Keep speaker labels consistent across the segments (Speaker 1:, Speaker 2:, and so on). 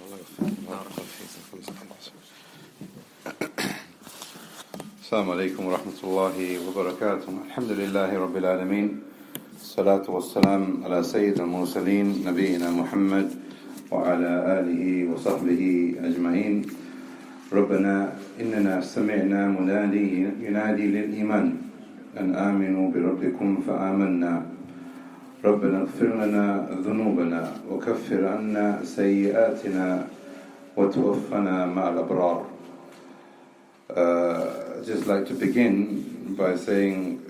Speaker 1: السلام عليكم ورحمة الله وبركاته. الحمد لله رب العالمين، الصلاة والسلام على سيد المرسلين نبينا محمد وعلى آله وصحبه أجمعين. ربنا إننا سمعنا منادي ينادي للإيمان أن آمنوا بربكم فآمنا. ربنا اغفر لنا ذنوبنا وكفر عنا سيئاتنا وتوفنا مع الأبرار. I'd just like to begin by saying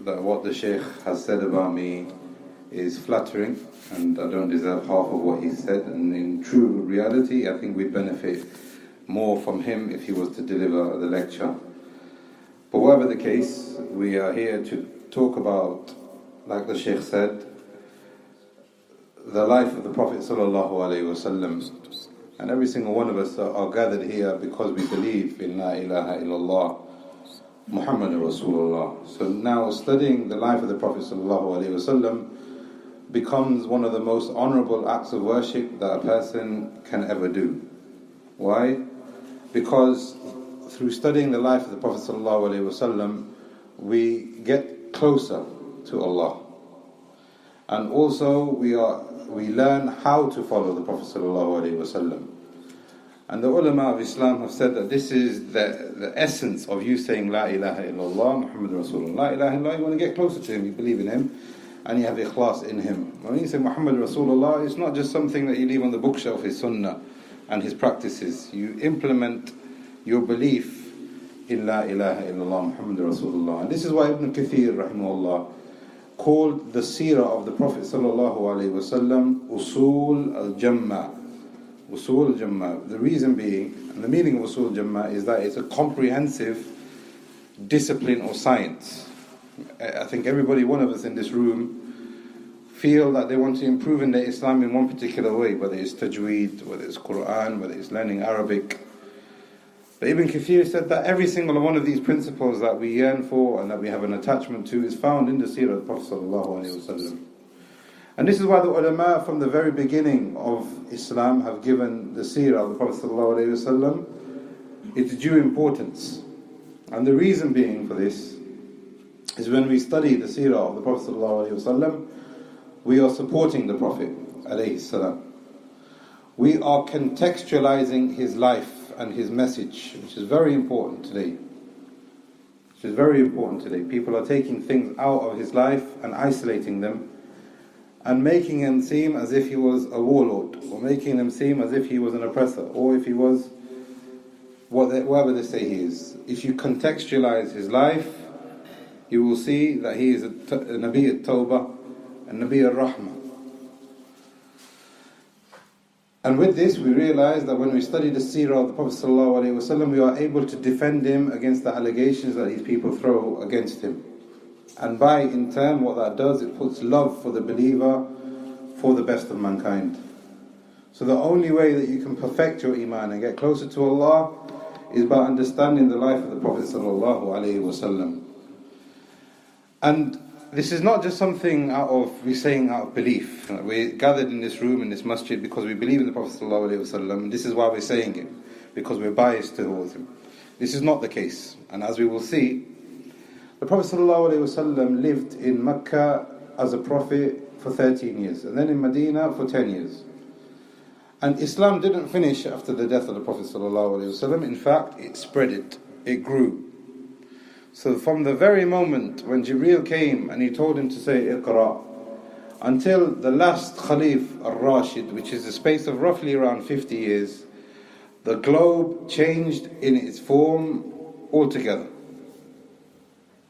Speaker 1: that what the Shaykh has said about me is flattering, and I don't deserve half of what he said, and in true reality I think we'd benefit more from him if he was to deliver the lecture. But whatever the case, we are here to talk about, like the Shaykh said, the life of the Prophet ﷺ. And every single one of us are gathered here because we believe in La ilaha illallah Muhammadur Rasulullah. So now studying the life of the Prophet ﷺ becomes one of the most honourable acts of worship that a person can ever do. Why? Because through studying the life of the Prophet ﷺ, we get closer to Allah. And also we learn how to follow the Prophet ﷺ. And the ulama of Islam have said that this is the essence of you saying La ilaha illallah Muhammadur Rasulullah. La ilaha illallah, you want to get closer to him, you believe in him, and you have ikhlas in him. When you say Muhammadur Rasulullah, it's not just something that you leave on the bookshelf, his sunnah and his practices. You implement your belief in La ilaha illallah Muhammadur Rasulullah. And this is why Ibn Kathir rahimahullah called the Sirah of the Prophet sallallahu alaihi wasallam Usul al-Jamma. Usul al-Jamma. The reason being, and the meaning of Usul al-Jamma is that it's a comprehensive discipline or science. I think everybody, one of us in this room, feel that they want to improve in their Islam in one particular way, whether it's tajweed, whether it's Quran, whether it's learning Arabic. But Ibn Kathir said that every single one of these principles that we yearn for and that we have an attachment to is found in the Sirah of the Prophet ﷺ. And this is why the ulama from the very beginning of Islam have given the Sirah of the Prophet ﷺ its due importance. And the reason being for this is when we study the Sirah of the Prophet ﷺ, we are supporting the Prophet ﷺ. We are contextualizing his life and his message, which is very important today. People are taking things out of his life and isolating them and making him seem as if he was a warlord, or making him seem as if he was an oppressor, or if he was whatever they say he is. If you contextualize his life, you will see that he is a Nabi at-Tawbah and Nabi al-Rahmah. And with this we realize that when we study the Sirah of the Prophet ﷺ, we are able to defend him against the allegations that these people throw against him. And by in turn what that does, it puts love for the believer for the best of mankind. So the only way that you can perfect your iman and get closer to Allah is by understanding the life of the Prophet ﷺ. And this is not just something we're saying out of belief. We're gathered in this room, in this masjid, because we believe in the Prophet ﷺ, and this is why we're saying it, because we're biased towards him. This is not the case. And as we will see, the Prophet ﷺ lived in Makka as a prophet for 13 years, and then in Medina for 10 years. And Islam didn't finish after the death of the Prophet ﷺ. In fact, it spread, it grew. So from the very moment when Jibreel came and he told him to say Iqra, until the last Khalif al-Rashid, which is a space of roughly around 50 years, the globe changed in its form altogether.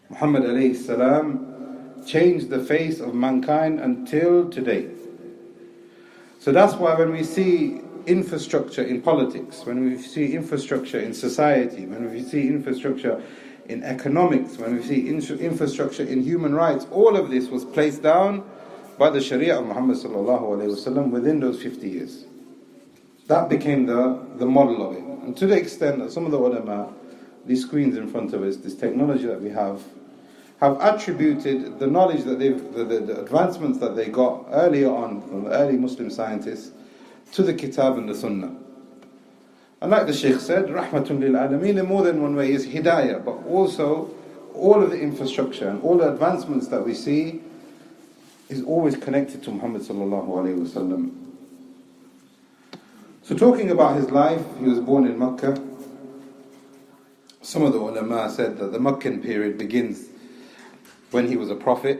Speaker 1: Muhammad alayhi salam changed the face of mankind until today. So that's why when we see infrastructure in politics, when we see infrastructure in society, when we see infrastructure in economics, when we see infrastructure in human rights, all of this was placed down by the Sharia of Muhammad sallallahu alaihi wasallam within those 50 years. That became the model of it. And to the extent that some of the ulama, these screens in front of us, this technology that we have attributed the knowledge that the advancements that they got earlier on from the early Muslim scientists to the Kitab and the Sunnah. And like the Shaykh said, Rahmatun lil Alameen, in more than one way is Hidayah, but also all of the infrastructure and all the advancements that we see is always connected to Muhammad sallallahu alayhi wasallam. So talking about his life, he was born in Makkah. Some of the ulama said that the Makkan period begins when he was a prophet,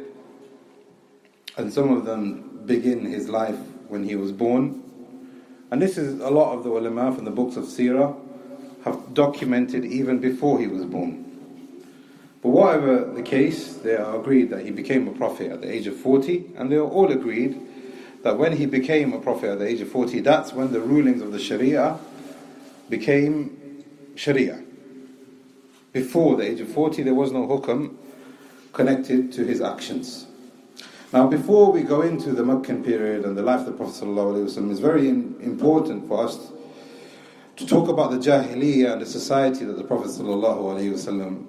Speaker 1: and some of them begin his life when he was born. And this is a lot of the ulama from the books of Sirah have documented even before he was born. But whatever the case, they are agreed that he became a prophet at the age of 40, and they are all agreed that when he became a prophet at the age of 40, that's when the rulings of the Sharia became Sharia. Before the age of 40, there was no hukam connected to his actions. Now, before we go into the Makkan period and the life of the Prophet ﷺ, it's very important for us to talk about the Jahiliyyah and the society that the Prophet ﷺ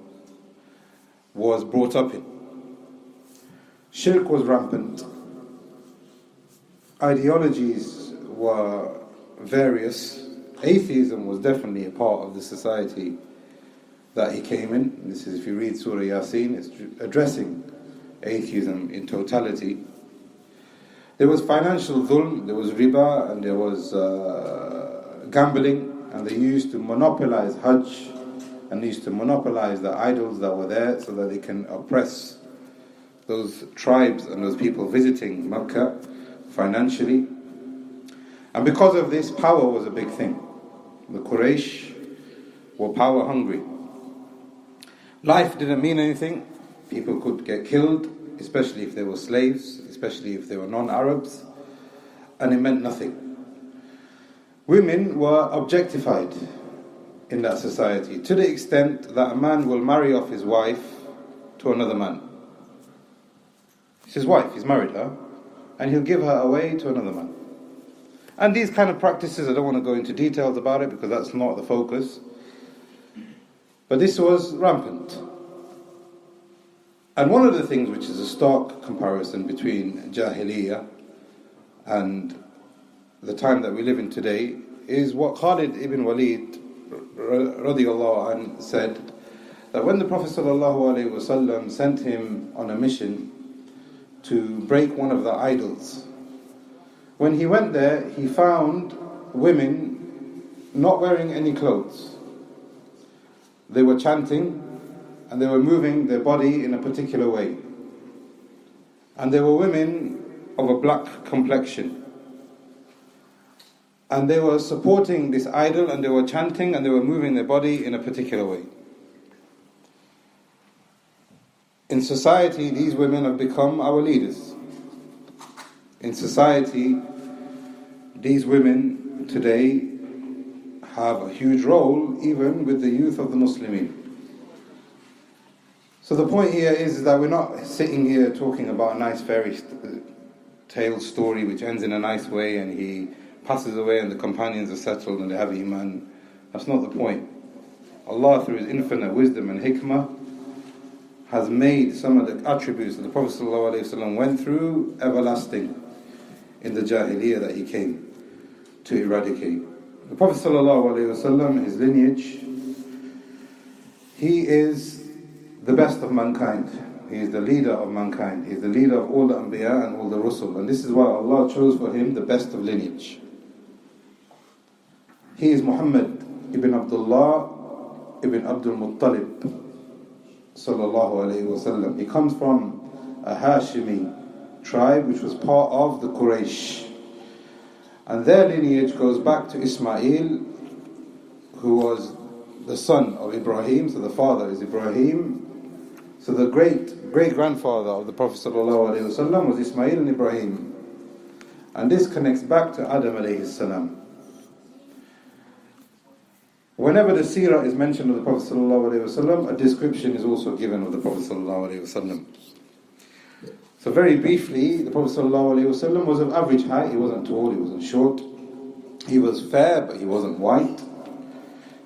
Speaker 1: was brought up in. Shirk was rampant. Ideologies were various. Atheism was definitely a part of the society that he came in. This is, if you read Surah Yasin, it's addressing atheism in totality. There was financial dhulm, there was riba, and there was gambling, and they used to monopolize Hajj, and they used to monopolize the idols that were there so that they can oppress those tribes and those people visiting Makkah financially. And because of this, power was a big thing. The Quraysh were power hungry. Life didn't mean anything. People could get killed, especially if they were slaves, especially if they were non-Arabs, and it meant nothing. Women were objectified in that society, to the extent that a man will marry off his wife to another man. It's his wife, he's married her, and he'll give her away to another man. And these kind of practices, I don't want to go into details about it because that's not the focus, but this was rampant. And one of the things which is a stark comparison between Jahiliyyah and the time that we live in today is what Khalid ibn Walid radiyallahu anh said, that when the Prophet ﷺ sent him on a mission to break one of the idols, when he went there, he found women not wearing any clothes. They were chanting and they were moving their body in a particular way. And they were women of a black complexion. And they were supporting this idol and they were chanting and they were moving their body in a particular way. In society, these women have become our leaders. In society, these women today have a huge role even with the youth of the Muslimin. So the point here is that we're not sitting here talking about a nice fairy tale story which ends in a nice way and he passes away and the companions are settled and they have iman. That's not the point. Allah, through His infinite wisdom and hikmah, has made some of the attributes that the Prophet ﷺ went through everlasting in the Jahiliyyah that he came to eradicate. The Prophet ﷺ, his lineage, he is the best of mankind. He is the leader of mankind. He is the leader of all the Anbiya and all the Rusul. And this is why Allah chose for him the best of lineage. He is Muhammad ibn Abdullah ibn Abdul Muttalib sallallahu alayhi wasallam. He comes from a Hashimi tribe which was part of the Quraysh. And their lineage goes back to Ismail, who was the son of Ibrahim, so the father is Ibrahim. So the great-grandfather of the Prophet ﷺ was Ismail and Ibrahim. And this connects back to Adam alayhi salam. Whenever the Sirah is mentioned of the Prophet ﷺ, a description is also given of the Prophet ﷺ. So very briefly, the Prophet ﷺ was of average height. He wasn't tall, he wasn't short. He was fair, but he wasn't white.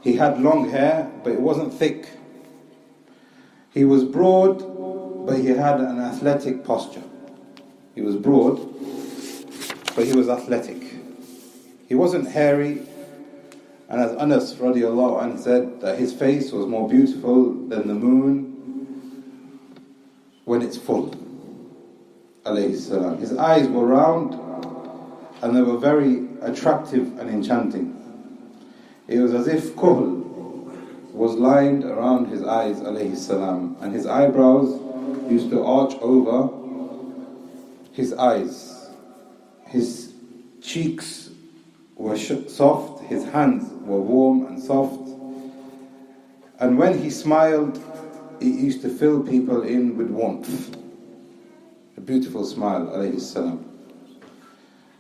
Speaker 1: He had long hair, but it wasn't thick. He was broad, but he had an athletic posture. He was broad, but he was athletic. He wasn't hairy, And as Anas radiallahu anhu said, that his face was more beautiful than the moon when it's full. Alayhi salam. His eyes were round and they were very attractive and enchanting. It was as if kuhl was lined around his eyes, alayhi salam, and his eyebrows used to arch over his eyes. His cheeks were soft, his hands were warm and soft, and when he smiled, it used to fill people in with warmth. A beautiful smile, alayhi salam.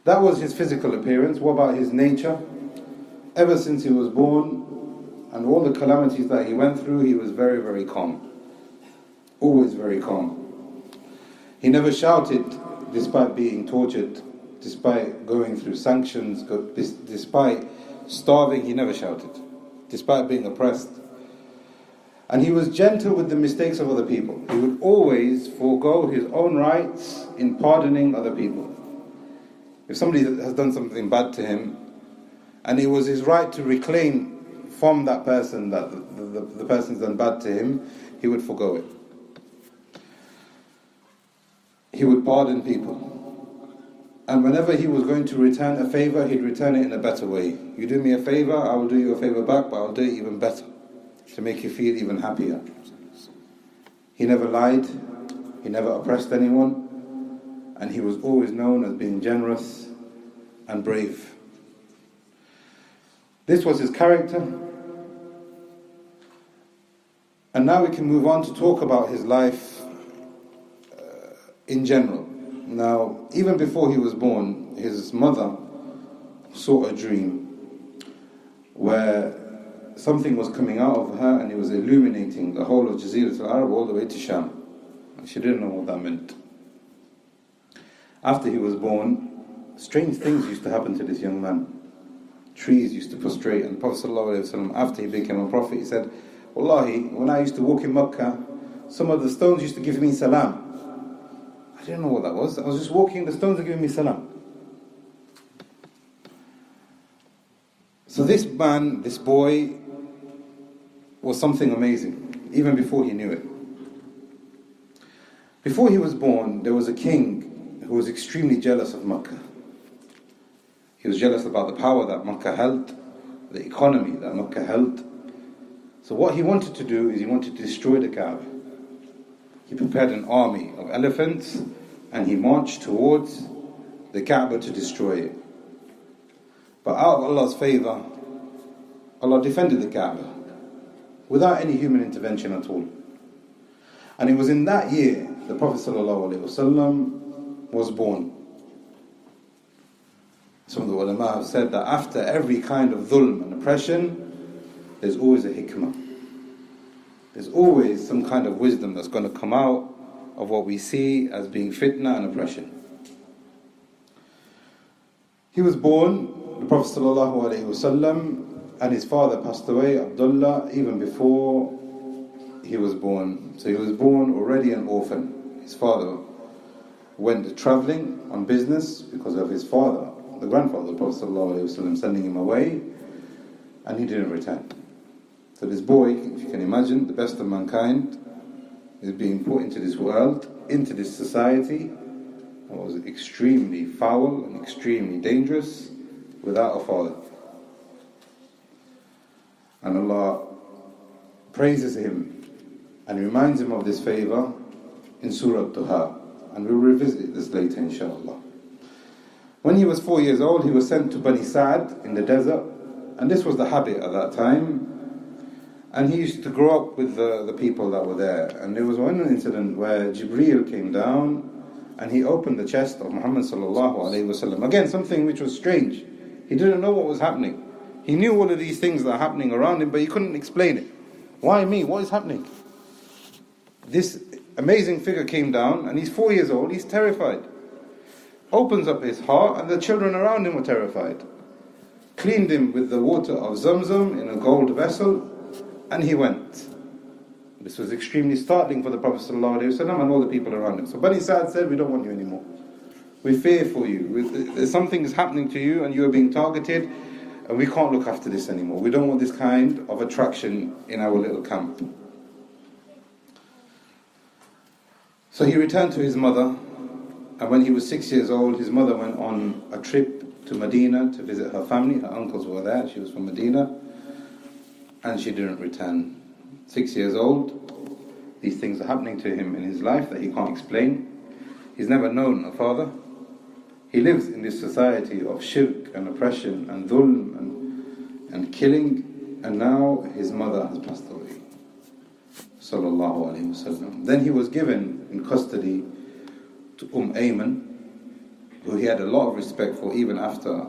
Speaker 1: That was his physical appearance. What about his nature? Ever since he was born, and all the calamities that he went through, he was very, very calm. Always very calm. He never shouted despite being tortured, despite going through sanctions, despite starving, he never shouted. Despite being oppressed. And he was gentle with the mistakes of other people. He would always forego his own rights in pardoning other people. If somebody has done something bad to him, and it was his right to reclaim from that person that the person's done bad to him, he would forego it. He would pardon people. And whenever he was going to return a favor, he'd return it in a better way. You do me a favor, I will do you a favor back, but I'll do it even better, to make you feel even happier. He never lied, he never oppressed anyone, and he was always known as being generous and brave. This was his character. And now we can move on to talk about his life in general. Now, even before he was born, his mother saw a dream where something was coming out of her and it was illuminating the whole of Jazirah al-Arab all the way to Sham. And she didn't know what that meant. After he was born, strange things used to happen to this young man. Trees used to prostrate, and the Prophet ﷺ, after he became a prophet, he said, Wallahi, when I used to walk in Makkah, some of the stones used to give me salam. I didn't know what that was. I was just walking, the stones were giving me salam. So this man, this boy, was something amazing, even before he knew it. Before he was born, there was a king who was extremely jealous of Makkah. He was jealous about the power that Makkah held, the economy that Makkah held. So what he wanted to do is he wanted to destroy the Kaaba. He prepared an army of elephants and he marched towards the Kaaba to destroy it. But out of Allah's favor, Allah defended the Kaaba without any human intervention at all. And it was in that year the Prophet ﷺ was born. Some of the ulama have said that after every kind of dhulm and oppression, there's always a hikmah. There's always some kind of wisdom that's going to come out of what we see as being fitna and oppression. He was born, the Prophet ﷺ, and his father passed away, Abdullah, even before he was born. So he was born already an orphan. His father went travelling on business because of his father, the grandfather of the Prophet ﷺ, sending him away, and he didn't return. So this boy, if you can imagine, the best of mankind, is being put into this world, into this society, that was extremely foul and extremely dangerous, without a father. And Allah praises him and reminds him of this favor in Surah at-Tahirah. And we'll revisit this later, inshallah. When he was 4 years old, he was sent to Bani Sa'd in the desert, and this was the habit at that time. And he used to grow up with the people that were there. And there was one incident where Jibreel came down and he opened the chest of Muhammad sallallahu alaihi wasallam. Again, something which was strange. He didn't know what was happening. He knew all of these things that are happening around him, but he couldn't explain it. Why me? What is happening? This amazing figure came down, and he's 4 years old, he's terrified. Opens up his heart, and the children around him were terrified. Cleaned him with the water of Zamzam in a gold vessel, and he went. This was extremely startling for the Prophet ﷺ and all the people around him. So Bani Sa'd said, we don't want you anymore. We fear for you. Something is happening to you and you are being targeted. and we can't look after this anymore. We don't want this kind of attraction in our little camp. So he returned to his mother, and when he was 6 years old, his mother went on a trip to Medina to visit her family. Her uncles were there, she was from Medina, and she didn't return. 6 years old, these things are happening to him in his life that he can't explain. He's never known a father. He lives in this society of shirk and oppression and dhulm and killing, and now his mother has passed away. Sallallahu Alaihi Wasallam. Then he was given in custody to Ayman, who he had a lot of respect for even after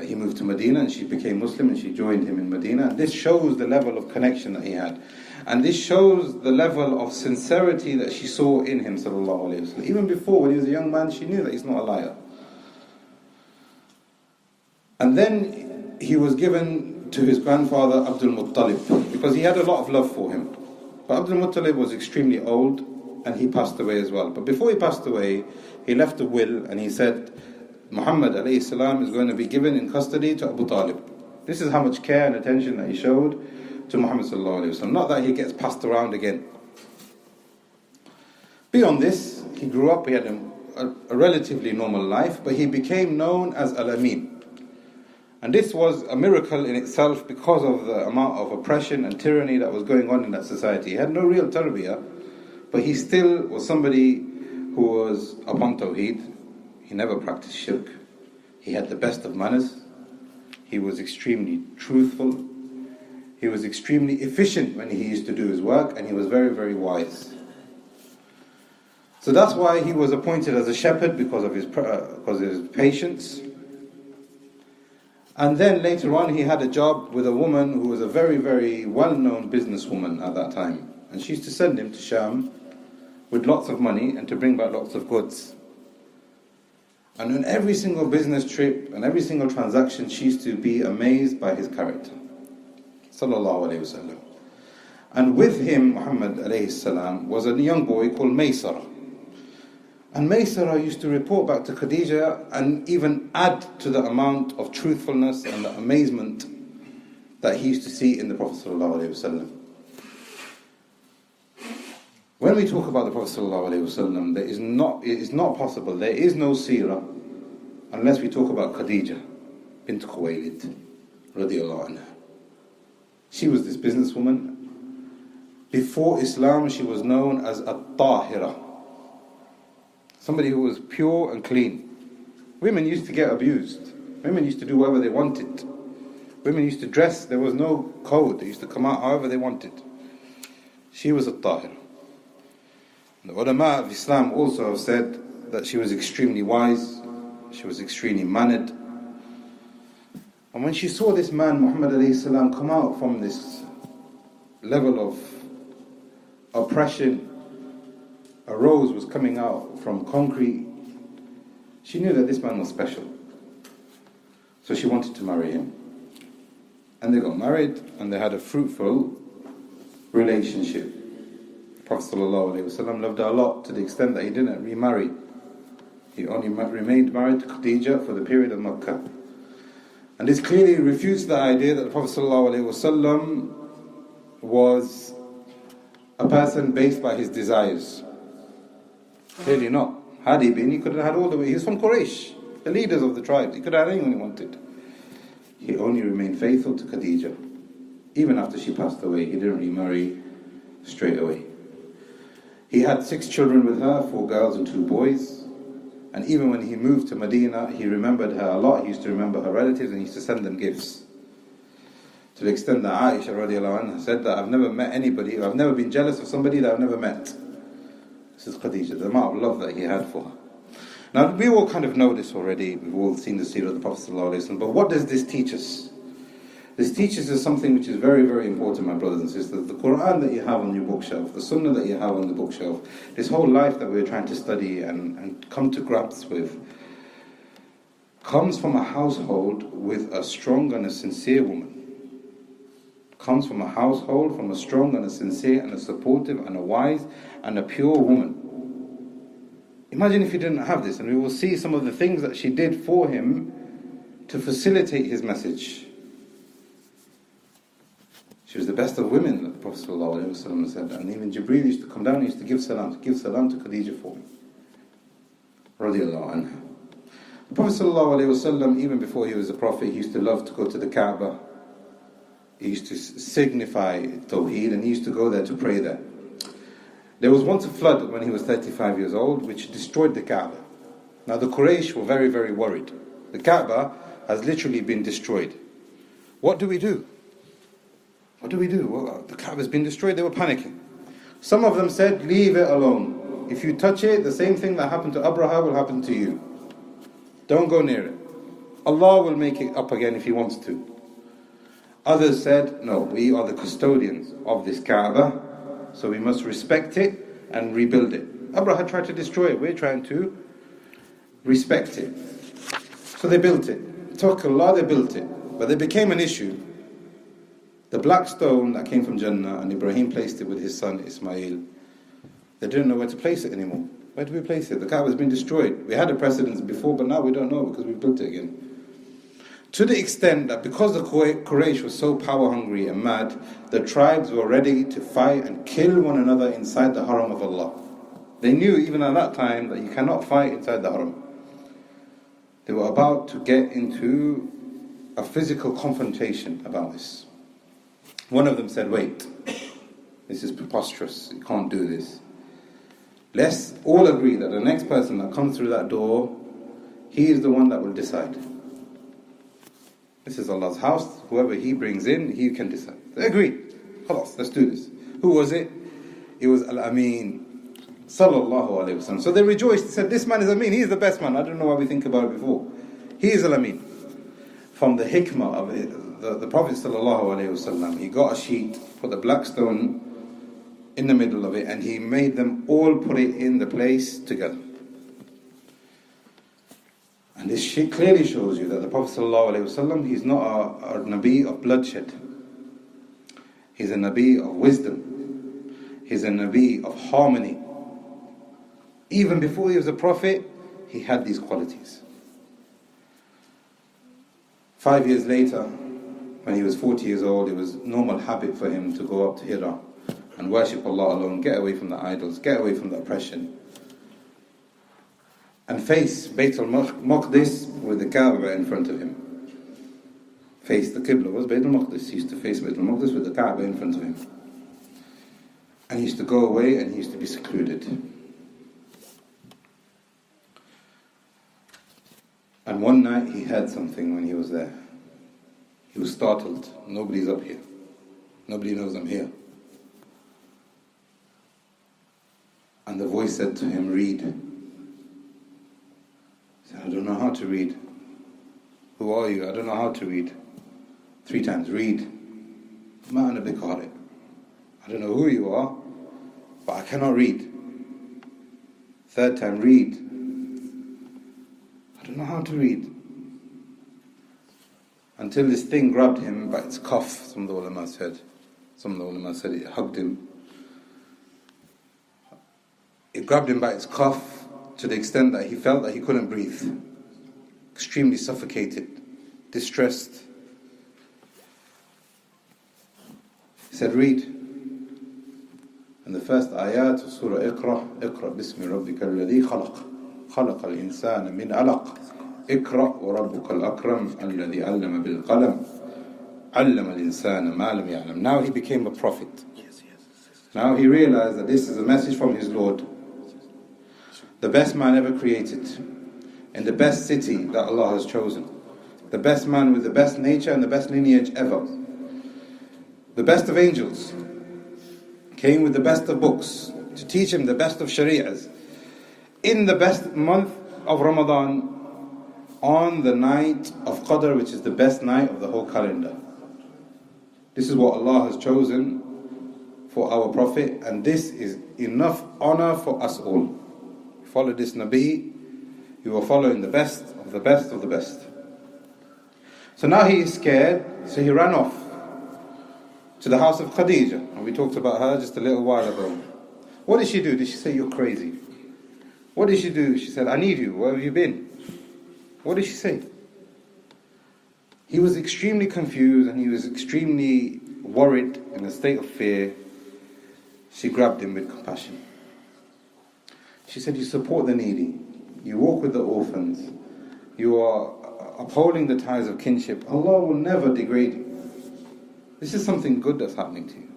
Speaker 1: he moved to Medina, and she became Muslim and she joined him in Medina. And this shows the level of connection that he had. And this shows the level of sincerity that she saw in him, sallallahu alayhi wasallam. Even before, when he was a young man, she knew that he's not a liar. And then he was given to his grandfather Abdul Muttalib, because he had a lot of love for him. But Abdul Muttalib was extremely old, and he passed away as well. But before he passed away, he left a will, and he said, Muhammad alayhi salam is going to be given in custody to Abu Talib. This is how much care and attention that he showed to Muhammad sallallahu alayhi wasallam. Not that he gets passed around again. Beyond this, he grew up, he had a relatively normal life, but he became known as al-Ameen. And this was a miracle in itself because of the amount of oppression and tyranny that was going on in that society. He had no real tarbiyah, but he still was somebody who was upon Tawhid. He never practiced shirk. He had the best of manners. He was extremely truthful. He was extremely efficient when he used to do his work, and he was very, very wise. So that's why he was appointed as a shepherd, because of his patience. And then later on he had a job with a woman who was a very, very well-known businesswoman at that time. And she used to send him to Sham with lots of money and to bring back lots of goods. And on every single business trip and every single transaction, she used to be amazed by his character. Sallallahu Alaihi Wasallam. And with him, Muhammad alayhi salam, was a young boy called Maysara. And Maysara used to report back to Khadijah and even add to the amount of truthfulness and the amazement that he used to see in the Prophet Sallallahu Alaihi Wasallam. When we talk about the Prophet ﷺ, it is not possible, there is no seerah unless we talk about Khadijah bint Khuwaylid radiyallahu anha. She was this businesswoman. Before Islam, she was known as at-Tahirah, somebody who was pure and clean. Women used to get abused. Women used to do whatever they wanted. Women used to dress, there was no code, they used to come out however they wanted. She was at-Tahirah. The ulama of Islam also have said that she was extremely wise, she was extremely mannered. And when she saw this man, Muhammad alayhi salam, come out from this level of oppression, a rose was coming out from concrete, she knew that this man was special. So she wanted to marry him. And they got married, and they had a fruitful relationship. Prophet ﷺ loved her a lot, to the extent that he didn't remarry. He only remained married to Khadijah for the period of Makkan. And this clearly refutes the idea that the Prophet ﷺ was a person based by his desires. Clearly not. Had he been, he could have had all the way. He was from Quraysh, the leaders of the tribe. He could have had anyone he wanted. He only remained faithful to Khadijah. Even after she passed away, he didn't remarry straight away. He had 6 children with her, 4 girls and 2 boys. And even when he moved to Medina, he remembered her a lot. He used to remember her relatives and he used to send them gifts. To the extent that Aisha radiallahu anha said that I've never met anybody, I've never been jealous of somebody that I've never met. This is Khadijah, the amount of love that he had for her. Now we all kind of know this already, we've all seen the seerah of the Prophet ﷺ, but what does this teach us? This teaches us something which is very, very important, my brothers and sisters. The Quran that you have on your bookshelf, the Sunnah that you have on the bookshelf, this whole life that we're trying to study and come to grips with, comes from a household with a strong and a sincere woman. Comes from a household, from a strong and a sincere and a supportive and a wise and a pure woman. Imagine if you didn't have this, and we will see some of the things that she did for him to facilitate his message. She was the best of women, the Prophet ﷺ said. And even Jibreel used to come down and used to give salam to Khadijah for me. Radiallahu anha. The Prophet ﷺ, even before he was a prophet, he used to love to go to the Kaaba. He used to signify Tawhid, and he used to go there to pray there. There was once a flood when he was 35 years old, which destroyed the Kaaba. Now the Quraysh were very, very worried. The Kaaba has literally been destroyed. What do we do? What do we do? Well, the Kaaba has been destroyed. They were panicking. Some of them said, leave it alone. If you touch it, the same thing that happened to Abraha will happen to you. Don't go near it. Allah will make it up again if He wants to. Others said, no, we are the custodians of this Kaaba, so we must respect it and rebuild it. Abraha tried to destroy it. We're trying to respect it. So they built it. It took Allah, they built it. But there became an issue. The black stone that came from Jannah, and Ibrahim placed it with his son Ismail. They didn't know where to place it anymore. Where do we place it? The Kaaba has been destroyed. We had a precedence before, but now we don't know because we built it again. To the extent that because the Quraysh was so power hungry and mad, the tribes were ready to fight and kill one another inside the Haram of Allah. They knew even at that time that you cannot fight inside the Haram. They were about to get into a physical confrontation about this. One of them said, wait, this is preposterous, you can't do this. Let's all agree that the next person that comes through that door, he is the one that will decide. This is Allah's house, whoever He brings in, He can decide. They agreed. Khalas, let's do this. Who was it? It was al-Ameen, sallallahu alayhi wasallam. So they rejoiced, they said, this man is Ameen, he is the best man. I don't know why we think about it before. He is al-Ameen. From the hikmah of it, the Prophet sallallahu alayhi wasallam, he got a sheet, put the black stone in the middle of it, and he made them all put it in the place together. And this sheet clearly shows you that the Prophet ﷺ, he's not a Nabi of bloodshed. He's a Nabi of wisdom. He's a Nabi of harmony. Even before he was a prophet, he had these qualities. 5 years later, when he was 40 years old, it was normal habit for him to go up to Hira and worship Allah alone, get away from the idols, get away from the oppression, and face Bayt al-Maqdis with the Kaaba in front of him. Face the Qibla was Bayt al-Maqdis. He used to face Bayt al-Maqdis with the Kaaba in front of him. And he used to go away and he used to be secluded. And one night he heard something when he was there. He was startled. Nobody's up here. Nobody knows I'm here. And the voice said to him, read. He said, I don't know how to read. Who are you? I don't know how to read. 3 times, read. Ma ana biqari. I don't know who you are, but I cannot read. 3rd time, read. I don't know how to read. Until this thing grabbed him by its cuff, some of the ulama said. Some of the ulama said it hugged him. It grabbed him by its cuff to the extent that he felt that he couldn't breathe. Extremely suffocated, distressed. He said, read. And the first ayat of Surah Iqra bismi rabbika alladhi khalaq al-insana min alaq. Iqra wa rabbuka al-akram alladhi allama bil-qalam. Allama al-insana ma lam ya'lam. Now he became a prophet. Now he realized that this is a message from his Lord. The best man ever created, in the best city that Allah has chosen. The best man with the best nature and the best lineage ever. The best of angels came with the best of books to teach him the best of shari'ahs in the best month of Ramadan, on the night of Qadr, which is the best night of the whole calendar. This is what Allah has chosen for our Prophet, and this is enough honor for us all. Follow this Nabi, you are following the best of the best of the best. So now he is scared, so he ran off to the house of Khadijah, and we talked about her just a little while ago. What did she do? Did she say, you're crazy? What did she do? She said, I need you. Where have you been? What did she say? He was extremely confused and he was extremely worried, in a state of fear. She grabbed him with compassion. She said, you support the needy, you walk with the orphans, you are upholding the ties of kinship. Allah will never degrade you. This is something good that's happening to you.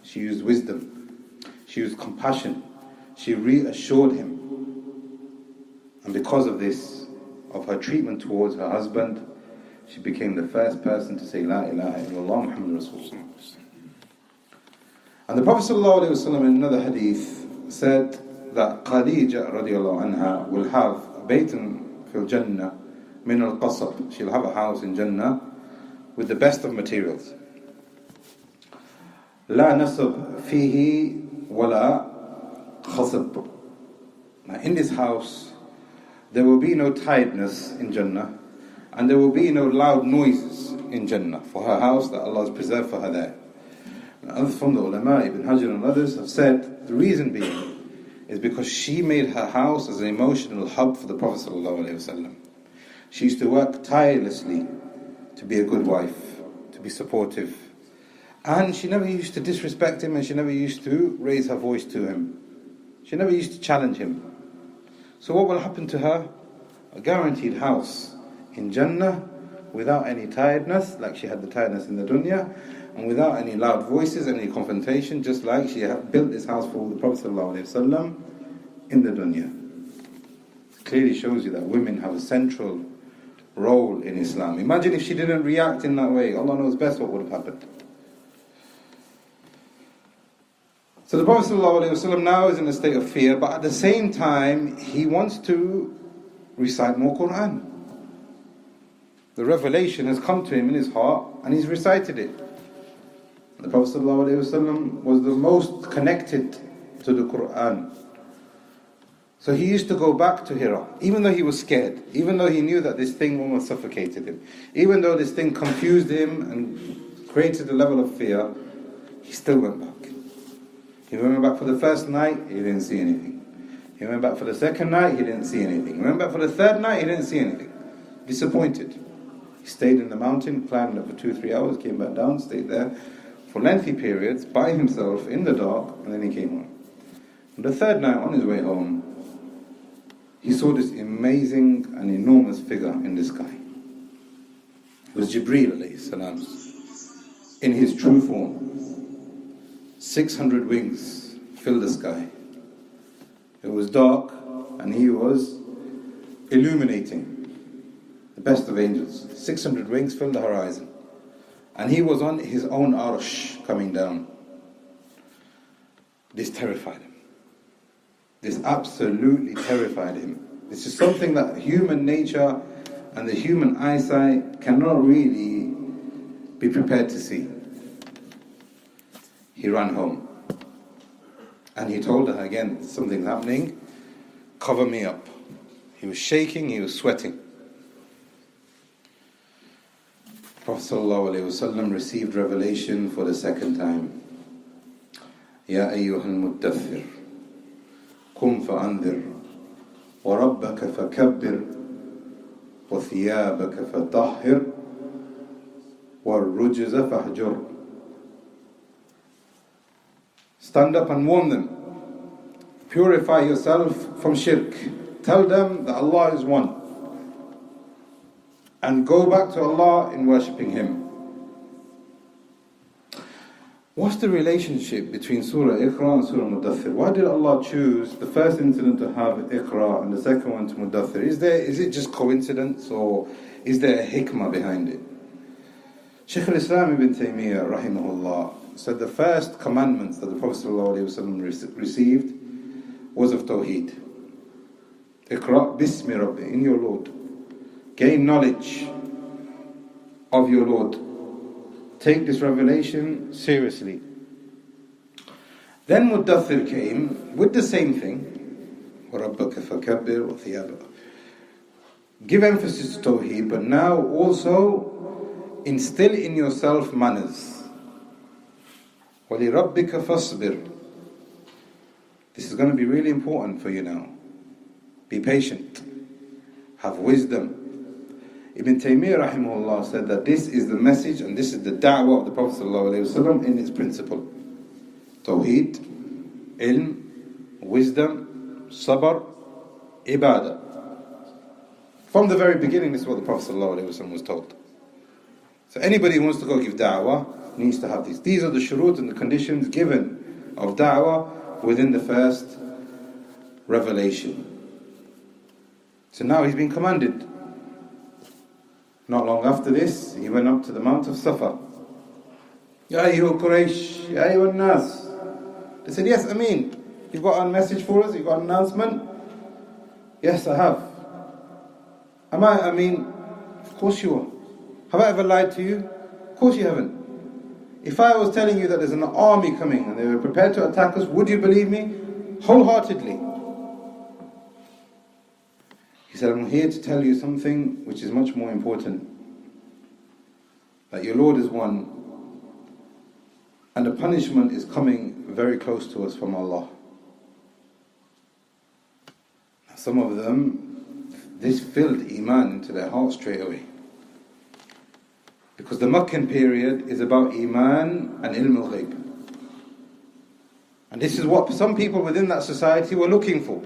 Speaker 1: She used wisdom, she used compassion, she reassured him. And because of this, of her treatment towards her husband, she became the first person to say La ilaha illallah Muhammad Rasulullah. And the Prophet ﷺ in another hadith said that Khadijah radiallahu anha will have a baytun fil Jannah min al-qasab. She'll have a house in Jannah with the best of materials. La nasab fihi wala khasab. Now in this house there will be no tiredness in Jannah, and there will be no loud noises in Jannah for her house that Allah has preserved for her there. And others from the ulama, Ibn Hajar and others, have said the reason being is because she made her house as an emotional hub for the Prophet ﷺ. She used to work tirelessly to be a good wife, to be supportive. And she never used to disrespect him, and she never used to raise her voice to him. She never used to challenge him. So what will happen to her? A guaranteed house in Jannah without any tiredness, like she had the tiredness in the dunya, and without any loud voices, any confrontation, just like she had built this house for the Prophet ﷺ in the dunya. It clearly shows you that women have a central role in Islam. Imagine if she didn't react in that way. Allah knows best what would have happened. So the Prophet ﷺ now is in a state of fear, but at the same time, he wants to recite more Quran. The revelation has come to him in his heart, and he's recited it. The Prophet ﷺ was the most connected to the Quran. So he used to go back to Hira, even though he was scared, even though he knew that this thing almost suffocated him, even though this thing confused him and created a level of fear, he still went back. He went back for the first night, he didn't see anything. He went back for the second night, he didn't see anything. He went back for the third night, he didn't see anything. Disappointed. He stayed in the mountain, climbed up for 2-3 hours, came back down, stayed there for lengthy periods by himself in the dark, and then he came home. And the third night, on his way home, he saw this amazing and enormous figure in the sky. It was Jibreel alayhi salam, in his true form. 600 wings filled the sky. It was dark, and he was illuminating, the best of angels. 600 wings filled the horizon. And he was on his own arsh coming down. This terrified him. This absolutely terrified him. This is something that human nature and the human eyesight cannot really be prepared to see. He ran home. And he told her again, something's happening, cover me up. He was shaking, he was sweating. Prophet ﷺ received revelation for the second time. Ya ayyuhal muddathir, qum fa'andir, wa rabbaka fakabbir, wa thiyabaka fatahhir, wa rujza fahjur. Stand up and warn them. Purify yourself from shirk. Tell them that Allah is one. And go back to Allah in worshipping Him. What's the relationship between Surah Iqra and Surah Mudaththir? Why did Allah choose the first incident to have Iqra and the second one to Mudaththir? Is it just coincidence, or is there a hikmah behind it? Shaykh al-Islam Ibn Taymiyyah rahimahullah said the first commandments that the Prophet ﷺ received was of Tawhid. Iqra bismi Rabbi, in your Lord. Gain knowledge of your Lord. Take this revelation seriously. Then Mudaththir came with the same thing. وَرَبَّكَ فَكَبِّرْ وَثِيَابَكَ. Give emphasis to Tawheed, but now also instill in yourself manners. وَلِرَبِّكَ فَاصْبِرْ. This is going to be really important for you now. Be patient. Have wisdom. Ibn Taymiyyah rahimahullah said that this is the message and this is the da'wah of the Prophet ﷺ in its principle. Tawhid, ilm, wisdom, sabr, ibadah. From the very beginning, this is what the Prophet ﷺ was told. So anybody who wants to go give da'wah needs to have these. These are the shurut and the conditions given of da'wah within the first revelation. So now he's been commanded. Not long after this, he went up to the Mount of Safa. Ya ayyuha Quraysh, ya ayyuha nas. They said, yes, Ameen. You've got a message for us? You've got an announcement? Yes, I have. Am I Ameen? Of course you are. Have I ever lied to you? Of course you haven't. If I was telling you that there's an army coming and they were prepared to attack us, would you believe me? Wholeheartedly. He said, I'm here to tell you something which is much more important. That your Lord is one, and the punishment is coming very close to us from Allah. Some of them, this filled Iman into their hearts straight away. Because the Makkan period is about Iman and Ilm al-Ghayb. And this is what some people within that society were looking for.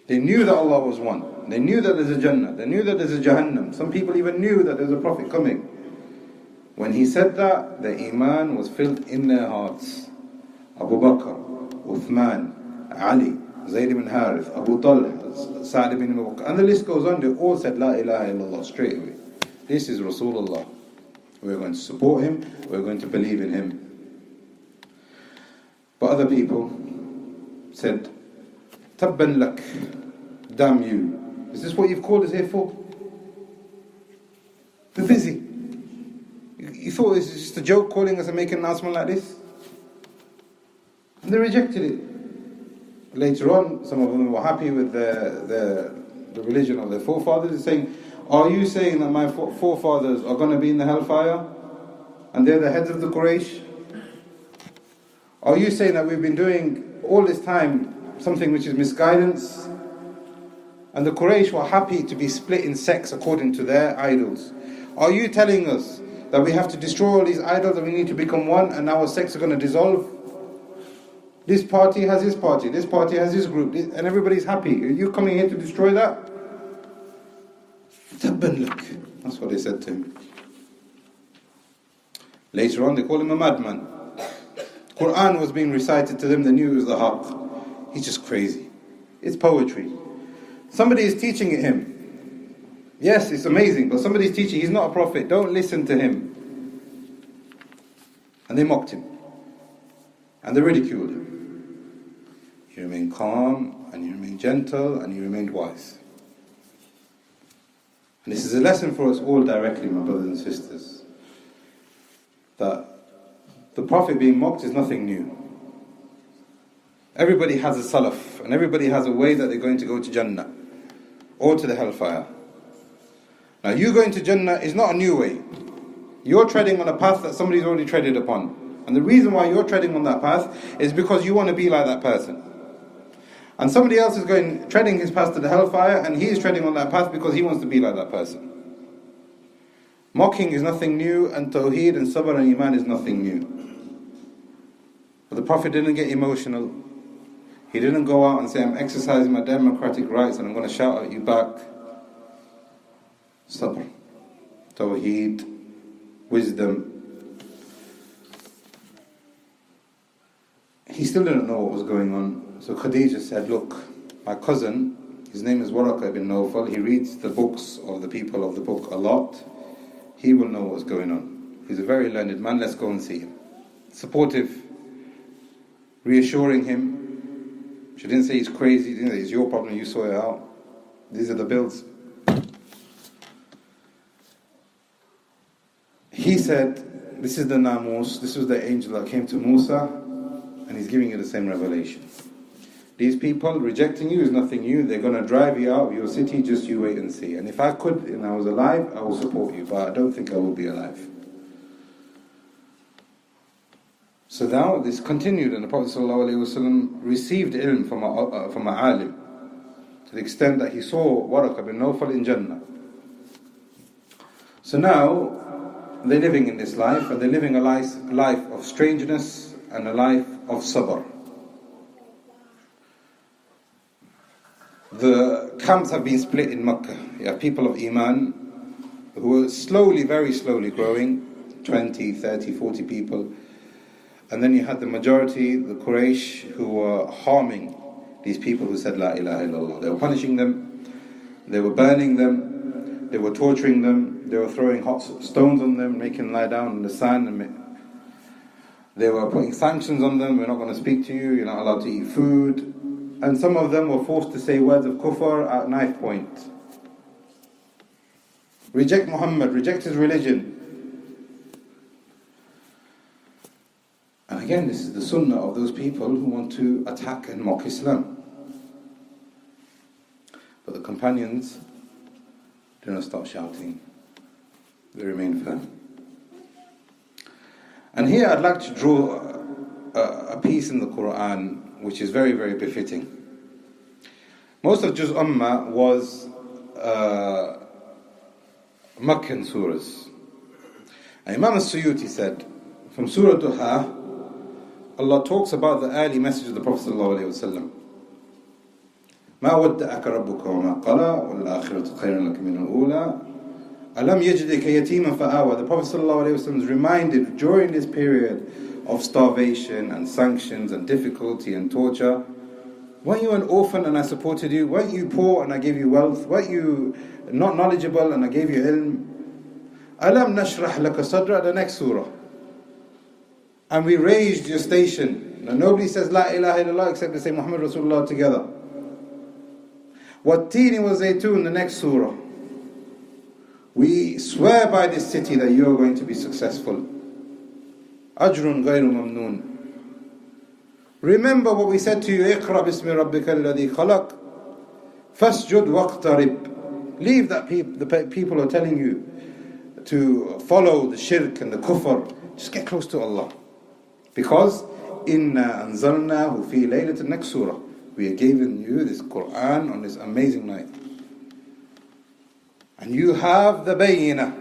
Speaker 1: They knew that Allah was one. They knew that there's a Jannah. They knew that there's a Jahannam. Some people even knew that there's a Prophet coming. When he said that, the Iman was filled in their hearts. Abu Bakr, Uthman, Ali, Zayd ibn Harith, Abu Talha, Sa'd ibn Mubarak, and the list goes on. They all said La ilaha illallah straight away. This is Rasulullah. We're going to support him. We're going to believe in him. But other people said, Tabban lak, damn you. Is this what you've called us here for? We're busy. You thought this is just a joke, calling us and making an announcement like this? And they rejected it. Later on, some of them were happy with the religion of their forefathers. They're saying, are you saying that my forefathers are going to be in the hellfire? And they're the heads of the Quraysh? Are you saying that we've been doing all this time something which is misguidance? And the Quraysh were happy to be split in sects according to their idols. Are you telling us that we have to destroy all these idols and we need to become one and our sects are going to dissolve? This party has his party, this party has his group, and everybody's happy. Are you coming here to destroy that? That's what they said to him. Later on, they call him a madman. Quran was being recited to them, they knew it was the haqq. He's just crazy. It's poetry. Somebody is teaching it him. Yes, it's amazing, but somebody's teaching. He's not a prophet. Don't listen to him. And they mocked him. And they ridiculed him. He remained calm, and he remained gentle, and he remained wise. And this is a lesson for us all directly, my brothers and sisters, that the Prophet being mocked is nothing new. Everybody has a salaf, and everybody has a way that they're going to go to Jannah, or to the hellfire. Now you going to Jannah is not a new way. You're treading on a path that somebody's already treaded upon. And the reason why you're treading on that path is because you want to be like that person. And somebody else is treading his path to the hellfire, and he is treading on that path because he wants to be like that person. Mocking is nothing new, and Tawhid and Sabr and Iman is nothing new. But the Prophet didn't get emotional. He didn't go out and say, I'm exercising my democratic rights and I'm going to shout at you back. Sabr, Tawheed, wisdom. He still didn't know what was going on. So Khadijah said, look, my cousin, his name is Waraqah ibn Nawfal, he reads the books of the people of the book a lot. He will know what's going on. He's a very learned man, let's go and see him. Supportive, reassuring him. She didn't say he's crazy, didn't say it's your problem, you sort it out. These are the bills. He said, this is the Namus, this was the angel that came to Musa, and he's giving you the same revelation. These people rejecting you is nothing new. They're going to drive you out of your city, just you wait and see. And if I could, and I was alive, I will support you, but I don't think I will be alive. So now this continued, and the Prophet ﷺ received ilm from a alim, to the extent that he saw Waraqah bin Nawfal in Jannah. So now they're living in this life, and they're living a life of strangeness and a life of sabr. The camps have been split in Makkah. You have people of Iman who are slowly, very slowly growing, 20, 30, 40 people. And then you had the majority, the Quraysh, who were harming these people who said La ilaha illallah. They were punishing them, they were burning them, they were torturing them, they were throwing hot stones on them, making them lie down in the sand, and they were putting sanctions on them. We're not going to speak to you, you're not allowed to eat food. And some of them were forced to say words of kufr at knife point. Reject Muhammad, reject his religion. And again, this is the sunnah of those people who want to attack and mock Islam. But the companions do not stop shouting. They remain firm. And here I'd like to draw a piece in the Quran which is very, very befitting. Most of Juz Ummah was Makkan surahs. And Imam al-Suyuti said, from Surah Duha, Allah talks about the early message of the Prophet ﷺ. ما ودعك ربك وما قلى والآخرة خير لك من الأولى ألم يجدك يتيما فآوى. The Prophet ﷺ is reminded during this period of starvation and sanctions and difficulty and torture. Weren't you an orphan and I supported you? Weren't you poor and I gave you wealth? Weren't you not knowledgeable and I gave you ilm? Alam nashrah laka sadra, the next surah. And we raised your station. Now nobody says La ilaha illallah except they say Muhammad Rasulullah together. Wat-tini wa zaytun, the next surah. We swear by this city that you are going to be successful. Ajrun ghayru mamnoon. Remember what we said to you, Iqra bismi rabbika alladhi khalaq fasjud waqtarib. Leave that the people who are telling you to follow the shirk and the kufr. Just get close to Allah. Because inna anzalnahu fi laylatin, next surah. We are giving you this Quran on this amazing night. And you have the bayinah.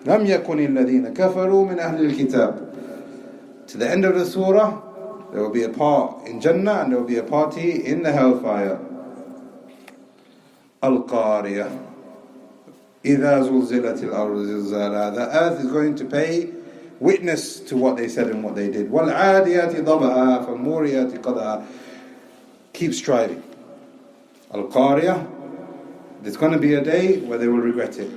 Speaker 1: لم يكن الذين كفروا من أهل الكتاب. To the end of the surah, there will be a part in Jannah and there will be a party in the hellfire. Al-Qariyah. إِذَا زُلْزِلَتِ الْأَرْضُ زِلْزَالَهَا. The earth is going to pay witness to what they said and what they did. وَالْعَادِيَاتِ ضَبْحًا فَالْمُورِيَاتِ قَدْحًا. Keep striving. Al-Qariyah. There's going to be a day where they will regret it.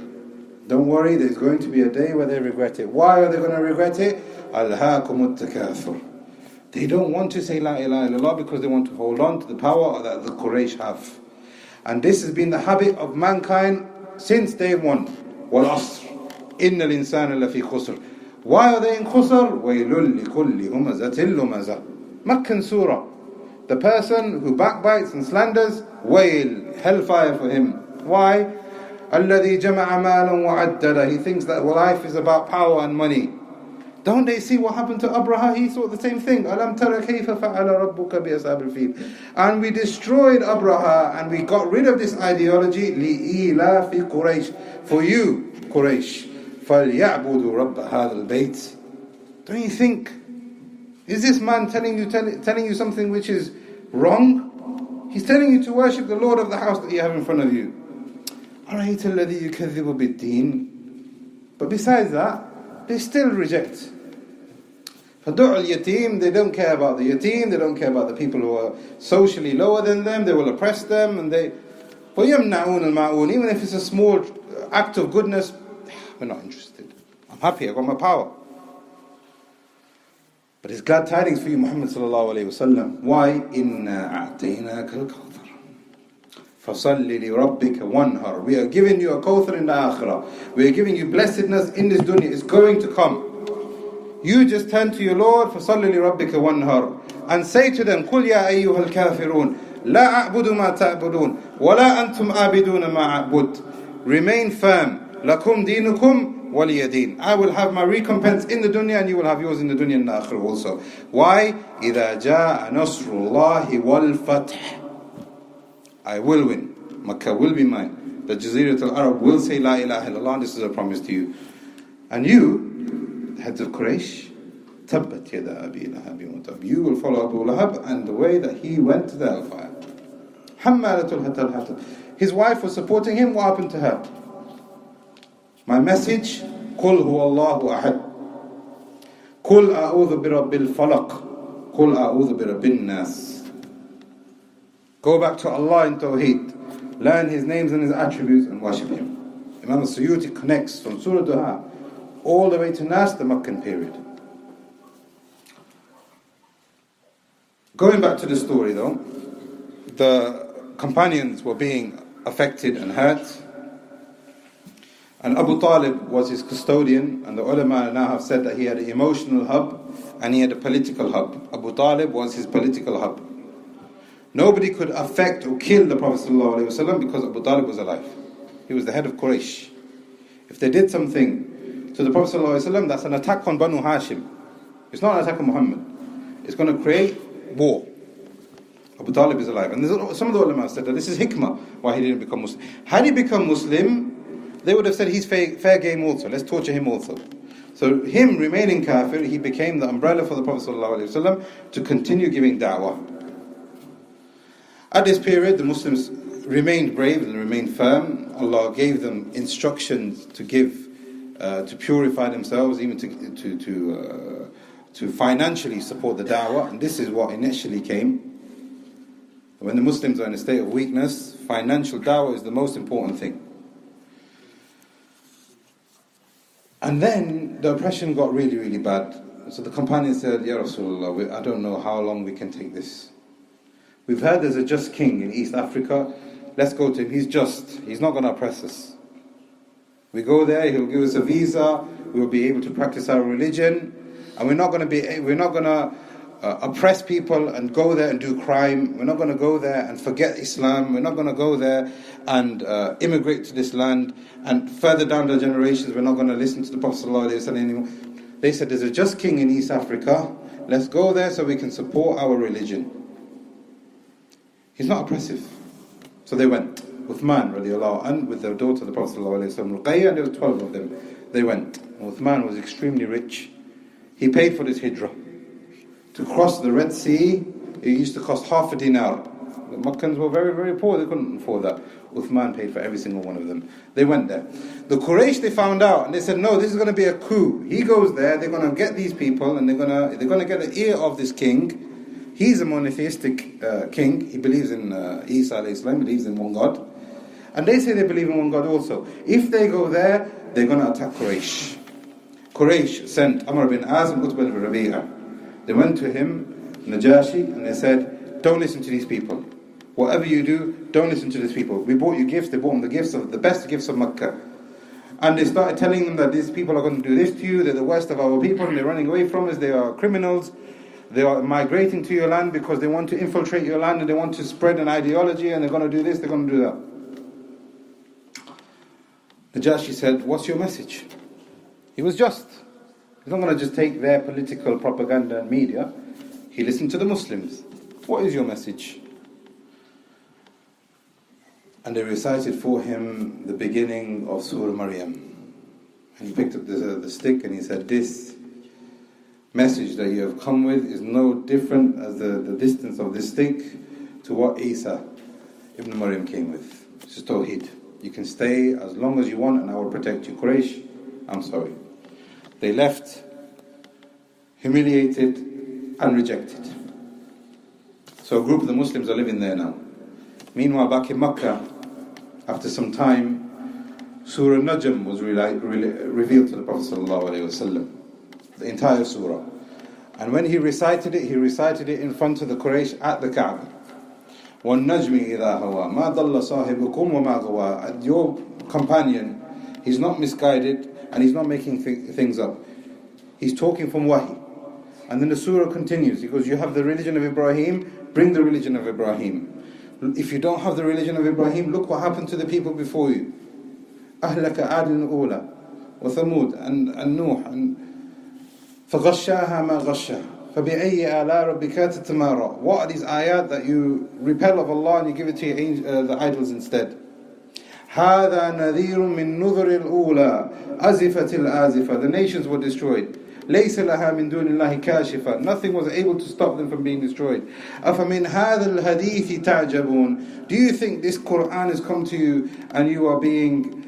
Speaker 1: Don't worry, there's going to be a day where they regret it. Why are they going to regret it? أَلْهَاكُمُ التَّكَاثُرُ. They don't want to say La ilaha illallah because they want to hold on to the power that the Quraysh have. And this has been the habit of mankind since day one. وَالْعَصْرِ إِنَّ الْإِنسَانَ لَفِي خُسْرٍ. Why are they in khusr? وَيْلٌ لِكُلِّ هُمَزَةٍ لُمَزَةٍ. Makkan surah. The person who backbites and slanders, wail, hellfire for him. Why? الَّذِي جَمَعَ مَالًا وَعَدَّدَ. He thinks that life is about power and money. Don't they see what happened to Abraha? He thought the same thing. أَلَمْ تَرَ كَيْفَ فَعَلَ رَبُّكَ بِأَصْحَابِ الْفِيلِ. And we destroyed Abraha and we got rid of this ideology. لِإِيلَافِ قُرَيْشٍ. For you, Quraysh. فَلْيَعْبُدُوا رَبَّ هَذَا الْبَيْتِ. Don't you think? Is this man telling you something which is wrong? He's telling you to worship the Lord of the house that you have in front of you. أَرَيْتَ الَّذِي يُكَذِّبُ بِالدِّينِ. But besides that, they still reject. فَدُعُ الْيَتِيمِ. They don't care about the yatim, they don't care about the people who are socially lower than them, they will oppress them, and they وَيَمْنَعُونَ الْمَعُونَ. Even if it's a small act of goodness, we're not interested. I'm happy, I got my power. But it's glad tidings for you, Muhammad sallallahu alayhi wa sallam. Why? إِنَّا أَعْتَيْنَاكَ الْكَوْثَرَ فَصَلِّ لِرَبِّكَ وَانْهَرْ. We are giving you a kawthar in the akhirah. We are giving you blessedness in this dunya. It's going to come. You just turn to your Lord, فَصَلِّ لِرَبِّكَ وَانْهَرْ, and say to them, قُلْ يَا أَيُّهَا الْكَافِرُونَ لَا أَعْبُدُ مَا تَعْبُدُونَ وَلَا أَنْتُمْ آبِدُونَ مَا أَعْبُدُ. Remain firm. لَكُمْ دِينُكُمْ وَلِيَ دِينِ. I will have my recompense in the dunya and you will have yours in the dunya and the akhirah also. Why? إِذَا جَاءَ نَصْرُ اللَّهِ وَالْفَتْحِ. I will win. Makkah will be mine. the Jazirat al-Arab will say La ilaha illallah, and this is a promise to you. And you, heads of Quraysh, Tabbat yada Abi Lahab wa tab. You will follow Abu Lahab and the way that he went to the hellfire. Hammalatul hatab. His wife was supporting him. What happened to her? My message: Qul huwa Allahu ahad. Qul a'udhu bi rabbil falaq. Qul a'udhu bi rabbin nas. Go back to Allah in Tawhid. Learn His names and His attributes and worship Him. Imam al-Suyuti connects from Surah Duha all the way to Nas, the Makkan period. Going back to the story though, the companions were being affected and hurt, and Abu Talib was his custodian, and the ulama now have said that he had an emotional hub and he had a political hub. Abu Talib was his political hub. Nobody could affect or kill the Prophet ﷺ because Abu Talib was alive. He was the head of Quraysh. If they did something to the Prophet ﷺ, that's an attack on Banu Hashim. It's not an attack on Muhammad. It's going to create war. Abu Talib is alive. And some of the ulama said that this is hikmah why he didn't become Muslim. Had he become Muslim, they would have said he's fair game also. Let's torture him also. So him remaining kafir, he became the umbrella for the Prophet ﷺ to continue giving da'wah. At this period, the Muslims remained brave and remained firm. Allah gave them instructions to give, to purify themselves, even to financially support the da'wah. And this is what initially came. When the Muslims are in a state of weakness, financial da'wah is the most important thing. And then the oppression got really, really bad. So the companions said, Ya Rasulullah, I don't know how long we can take this. We've heard there's a just king in East Africa. Let's go to him. He's just. He's not going to oppress us. We go there, he'll give us a visa, we'll be able to practice our religion, and we're not going to oppress people and go there and do crime. We're not going to go there and forget Islam. We're not going to go there and immigrate to this land, and further down the generations we're not going to listen to the Prophet ﷺ anymore. They said there's a just king in East Africa. Let's go there so we can support our religion. He's not oppressive. So they went. Uthman radiallahu anhu with their daughter, the Prophet ﷺ, Ruqayya, and there were 12 of them. They went. Uthman was extremely rich. He paid for this hijrah. To cross the Red Sea, it used to cost half a dinar. The Makkans were very, very poor. They couldn't afford that. Uthman paid for every single one of them. They went there. The Quraysh, they found out, and they said, no, this is going to be a coup. He goes there, they're going to get these people, and they're going to get the ear of this king. He's a monotheistic king. He believes in Isa alayhi salam, believes in one God. And they say they believe in one God also. If they go there, they're going to attack Quraysh. Quraysh sent Amr bin Az and Utbah bin Rabi'ah. They went to him, Najashi, and they said, don't listen to these people. Whatever you do, don't listen to these people. We bought you gifts. They bought them the best gifts of Makkah. And they started telling them that these people are going to do this to you. They're the worst of our people, and they're running away from us. They are criminals. They are migrating to your land because they want to infiltrate your land, and they want to spread an ideology, and they're going to do this, they're going to do that. Najashi said, what's your message? He was just. He's not going to just take their political propaganda and media. He listened to the Muslims. What is your message? And they recited for him the beginning of Surah Maryam. And he picked up the stick and he said, this message that you have come with is no different as the distance of this stick to what Isa Ibn Maryam came with. This is Tawhid. You can stay as long as you want and I will protect you. Quraysh, I'm sorry. They left humiliated and rejected. So a group of the Muslims are living there now. Meanwhile, back in Makkah, after some time, Surah Najm was revealed to the Prophet ﷺ, the entire surah. And when he recited it in front of the Quraysh at the Kaaba. وَالنَّجْمِ إِذَا هَوَى مَا ضَلَّ صَاحِبُكُمْ وَمَا غَوَى. Your companion, he's not misguided and he's not making things up. He's talking from Wahi. And then the surah continues. He goes, you have the religion of Ibrahim, bring the religion of Ibrahim. If you don't have the religion of Ibrahim, look what happened to the people before you. أهلك عاد الأولى وثمود and Nuh and فغشاها ما غشا فبأي آلاء ربك تتمارى. What are these ayat that you repel of Allah and you give it to the idols instead? هَذَا نَذِيرٌ مِّن نُذُرِ الْأُولَى أَزِفَتِ الْآزِفَةِ. The nations were destroyed. لَيْسَ لَهَا مِن دُونِ اللَّهِ كَاشِفَةٌ. Nothing was able to stop them from being destroyed. أَفَمِنْ هَذَا الْحَدِيثِ تَعْجَبُونَ. Do you think this Qur'an has come to you and you are being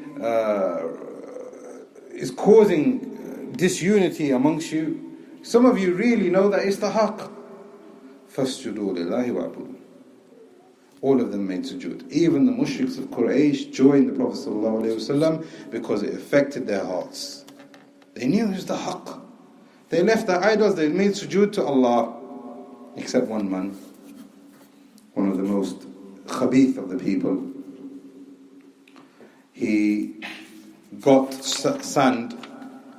Speaker 1: is causing disunity amongst you? Some of you really know that it's the haqq. فَاسْجُدُوا لِلَّهِ وَعْبُدُوا. All of them made sujood. Even the mushriks of Quraysh joined the Prophet ﷺ because it affected their hearts. They knew it was the haqq. They left their idols, they made sujood to Allah. Except one man, one of the most khabith of the people. He got sand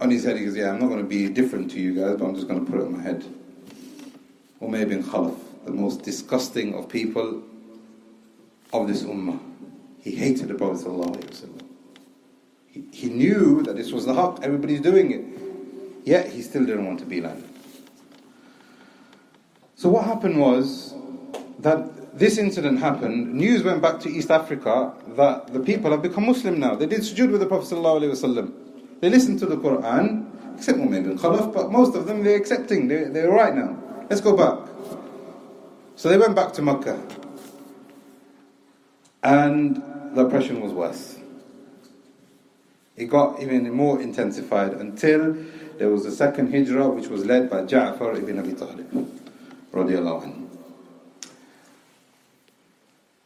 Speaker 1: on his head. He goes, yeah, I'm not going to be different to you guys, but I'm just going to put it on my head. Umayy bin Khalaf, the most disgusting of people of this ummah. He hated the Prophet ﷺ. He knew that this was the haqq, everybody's doing it. Yet he still didn't want to be like that. So what happened was that this incident happened, news went back to East Africa that the people have become Muslim now. They did sujood with the Prophet ﷺ. They listened to the Qur'an, except Umayy bin Khalaf, but most of them they're accepting, they're right now. Let's go back. So they went back to Makkah. And the oppression was worse. It got even more intensified until there was a second hijrah which was led by Ja'far ibn Abi Talib radiyallahu anhu.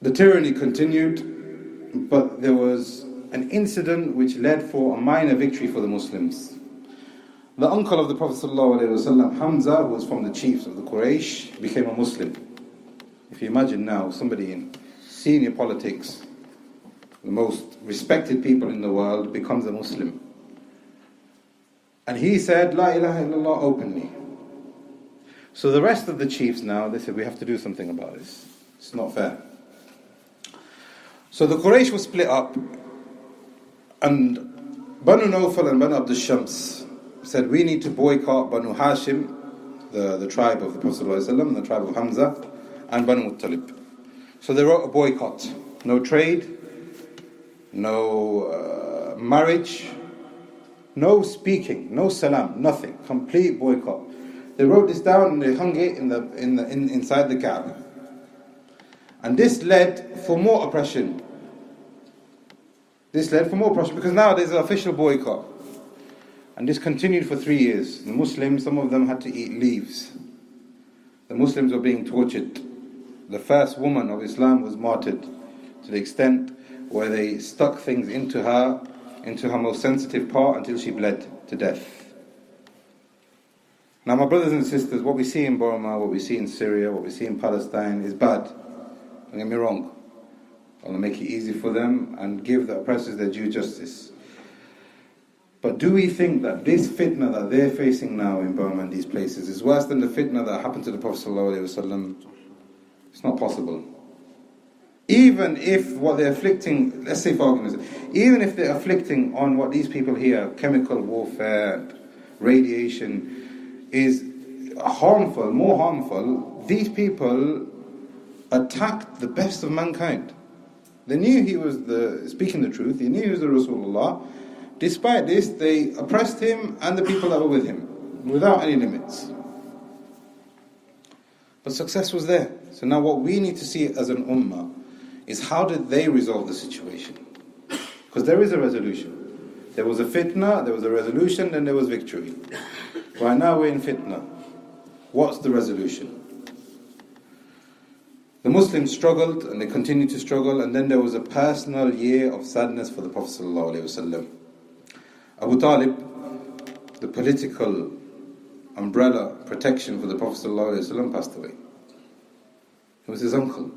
Speaker 1: The tyranny continued, but there was an incident which led for a minor victory for the Muslims. The uncle of the Prophet ﷺ, Hamza, who was from the chiefs of the Quraysh, became a Muslim. If you imagine now somebody in senior politics, the most respected people in the world, becomes a Muslim. And he said, La ilaha illallah openly. So the rest of the chiefs now, they said, we have to do something about this. It's not fair. So the Quraysh was split up, and Banu Nawfal and Banu Abd al-Shams said, we need to boycott Banu Hashim, the tribe of the Prophet ﷺ, and the tribe of Hamza, and Banu Muttalib. So they wrote a boycott. No trade, no marriage, no speaking, no salam, nothing. Complete boycott. They wrote this down and they hung it inside the Kaaba. And this led for more oppression. Because now there's an official boycott. And this continued for 3 years. The Muslims, some of them had to eat leaves. The Muslims were being tortured. The first woman of Islam was martyred to the extent where they stuck things into her most sensitive part until she bled to death. Now my brothers and sisters, what we see in Burma, what we see in Syria, what we see in Palestine is bad. Don't get me wrong. I want to make it easy for them and give the oppressors their due justice. But do we think that this fitna that they're facing now in Burma and these places is worse than the fitna that happened to the Prophet ﷺ? It's not possible. Even if what they're afflicting, let's say for argument's sake, even if they're afflicting on what these people here, chemical warfare, radiation, is harmful, more harmful, these people attacked the best of mankind. They knew he was speaking the truth, they knew he was the Rasulullah. Despite this, they oppressed him and the people that were with him, without any limits. But success was there. So now what we need to see as an ummah is how did they resolve the situation? Because there is a resolution. There was a fitna, there was a resolution, then there was victory. Right now we're in fitna. What's the resolution? The Muslims struggled and they continued to struggle, and then there was a personal year of sadness for the Prophet ﷺ. Abu Talib, the political umbrella protection for the Prophet ﷺ, passed away. It was his uncle.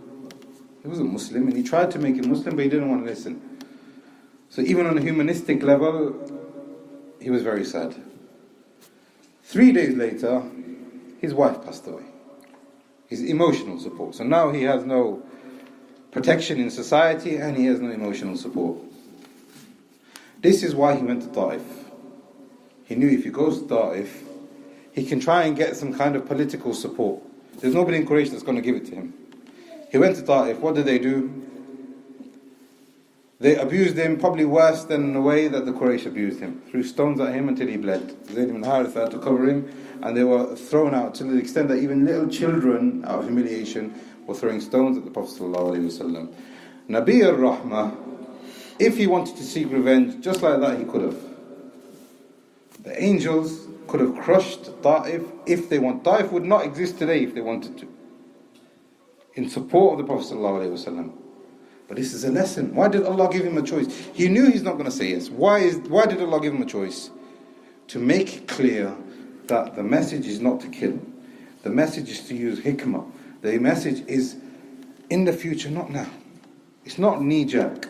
Speaker 1: He was a Muslim and he tried to make him Muslim, but he didn't want to listen. So even on a humanistic level, he was very sad. 3 days later, his wife passed away. His emotional support. So now he has no protection in society and he has no emotional support. This is why he went to Ta'if. He knew if he goes to Ta'if, he can try and get some kind of political support. There's nobody in Quraysh that's going to give it to him. He went to Ta'if. What did they do? They abused him probably worse than the way that the Quraysh abused him. Threw stones at him until he bled. Zayd ibn Haritha had to cover him, and they were thrown out to the extent that even little children, out of humiliation, were throwing stones at the Prophet ﷺ. Nabi al-Rahmah, if he wanted to seek revenge, just like that he could have. The angels could have crushed Ta'if if they want. Ta'if would not exist today if they wanted to, in support of the Prophet ﷺ. But this is a lesson. Why did Allah give him a choice? He knew he's not going to say yes. Why did Allah give him a choice? To make it clear that the message is not to kill. The message is to use hikmah. The message is in the future, not now. It's not knee-jerk.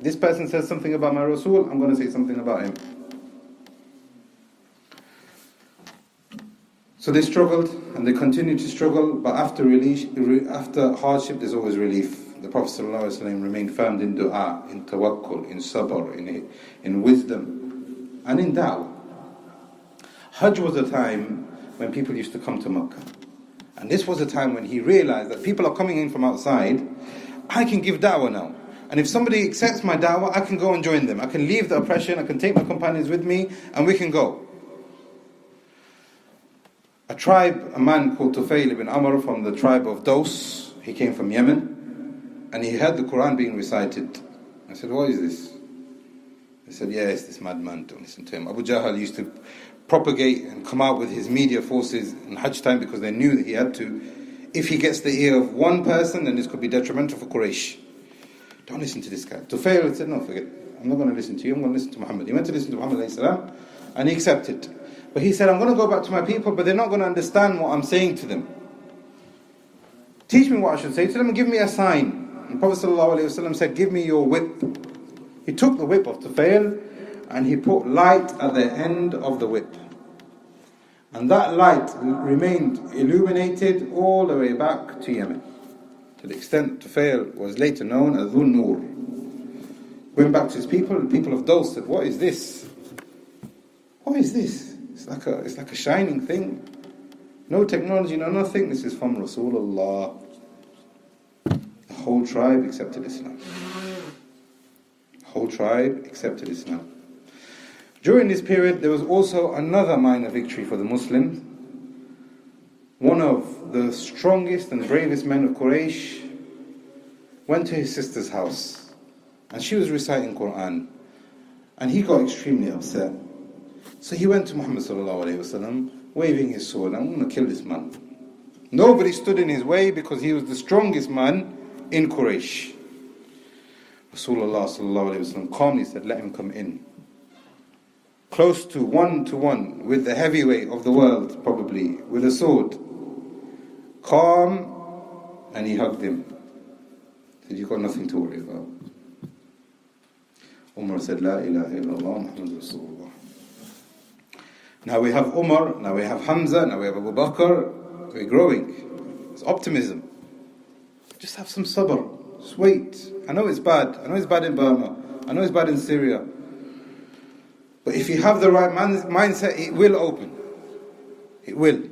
Speaker 1: This person says something about my Rasul, I'm going to say something about him. So they struggled, and they continued to struggle, but after hardship, there's always relief. The Prophet ﷺ remained firm in dua, in tawakkul, in sabr, in wisdom, and in da'wah. Hajj was a time when people used to come to Makkah. And this was a time when he realized that people are coming in from outside. I can give da'wah now. And if somebody accepts my da'wah, I can go and join them. I can leave the oppression, I can take my companions with me, and we can go. A man called Tufail ibn Amr from the tribe of Daws, he came from Yemen, and he heard the Quran being recited. I said, what is this? He said, yes, this madman, don't listen to him. Abu Jahl used to propagate and come out with his media forces in Hajj time because they knew that he had to. If he gets the ear of one person, then this could be detrimental for Quraysh. Don't listen to this guy. Tufail said, no, forget it. I'm not going to listen to you, I'm going to listen to Muhammad. He went to listen to Muhammad ﷺ, and he accepted. But he said, I'm going to go back to my people, but they're not going to understand what I'm saying to them. Teach me what I should say to them and give me a sign. And Prophet ﷺ said, give me your whip. He took the whip of Tufail and he put light at the end of the whip. And that light remained illuminated all the way back to Yemen. To the extent Tufail was later known as Dhun Nur. Going back to his people, the people of Daws said, what is this? What is this? It's like a shining thing. No technology, no nothing. This is from Rasulullah. The whole tribe accepted Islam. The whole tribe accepted Islam. During this period, there was also another minor victory for the Muslims. One of the strongest and bravest men of Quraysh went to his sister's house, and she was reciting Quran, and he got extremely upset. So he went to Muhammad ﷺ, waving his sword, I'm going to kill this man. Nobody stood in his way because he was the strongest man in Quraysh. Rasulullah ﷺ calmly said, let him come in. Close to one with the heavyweight of the world, probably, with a sword. Calm, and he hugged him. Said, you've got nothing to worry about. Umar said, La ilaha illallah Muhammad Rasulullah. Now we have Umar, now we have Hamza, now we have Abu Bakr. We're growing. It's optimism. Just have some sabr. Just wait. I know it's bad. I know it's bad in Burma. I know it's bad in Syria. But if you have the right mindset, it will open. It will.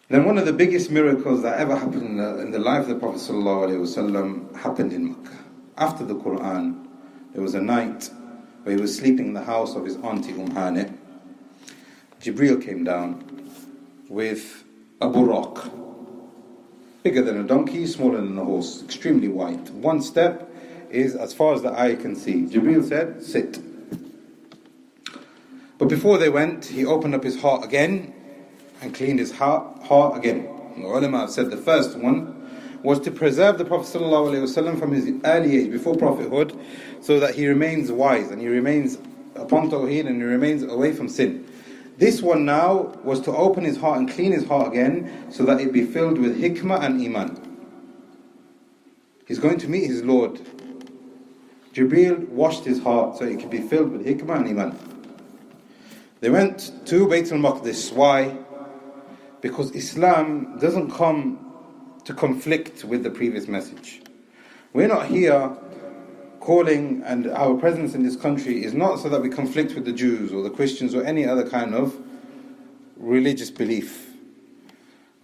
Speaker 1: Then one of the biggest miracles that ever happened in the life of the Prophet ﷺ happened in Makkah. After the Quran, there was a night where he was sleeping in the house of his auntie Hani. Jibreel came down with a buraq, bigger than a donkey, smaller than a horse, extremely white. One step is as far as the eye can see. Jibreel said, sit. But before they went, he opened up his heart again and cleaned his heart again. The ulama have said the first one was to preserve the Prophet ﷺ from his early age, before prophethood, so that he remains wise and he remains upon Tawhid and he remains away from sin. This one now was to open his heart and clean his heart again, so that it be filled with hikmah and iman. He's going to meet his Lord. Jibreel washed his heart so it could be filled with hikmah and iman. They went to Bayt al-Maqdis. Why? Because Islam doesn't come to conflict with the previous message. We're not here calling, and our presence in this country is not so that we conflict with the Jews or the Christians or any other kind of religious belief.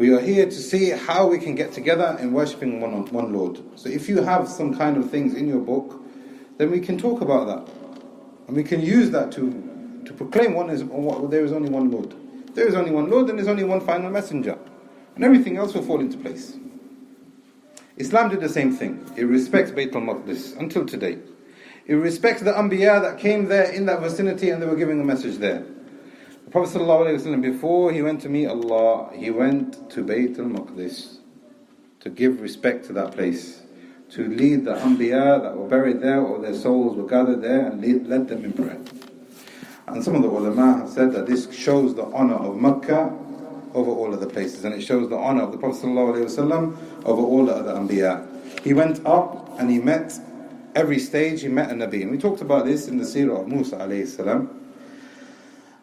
Speaker 1: We are here to see how we can get together in worshipping one Lord. So if you have some kind of things in your book, then we can talk about that. And we can use that to proclaim there is only one Lord. There is only one Lord and there's only one final messenger. And everything else will fall into place. Islam did the same thing. It respects Bayt al-Maqdis until today. It respects the Anbiya that came there in that vicinity and they were giving a message there. The Prophet ﷺ, before he went to meet Allah, he went to Bayt al-Maqdis to give respect to that place, to lead the Anbiya that were buried there or their souls were gathered there and led them in prayer. And some of the ulama have said that this shows the honor of Makkah over all other places, and it shows the honor of the Prophet ﷺ over all the other Anbiya. He went up and he met every stage, he met a Nabi. And we talked about this in the Sirah of Musa alayhi salam.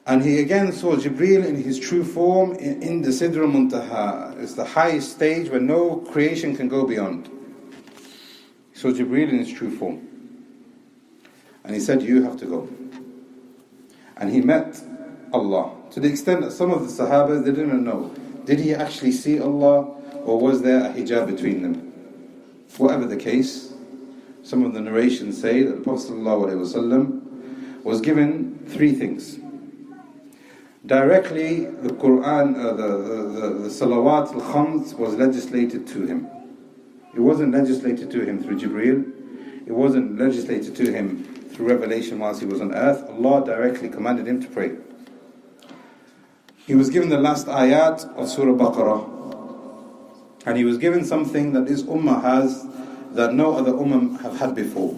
Speaker 1: And he again saw Jibreel in his true form in the Sidra Muntaha. It's the highest stage where no creation can go beyond. He saw Jibreel in his true form. And he said, you have to go. And he met Allah. To the extent that some of the Sahabas, they didn't know, did he actually see Allah or was there a hijab between them? Whatever the case, some of the narrations say that the Prophet ﷺ was given three things. Directly, the Quran, the Salawat al-Khams was legislated to him. It wasn't legislated to him through Jibreel. It wasn't legislated to him through revelation whilst he was on earth. Allah directly commanded him to pray. He was given the last ayat of Surah Baqarah. And he was given something that this ummah has that no other ummah have had before.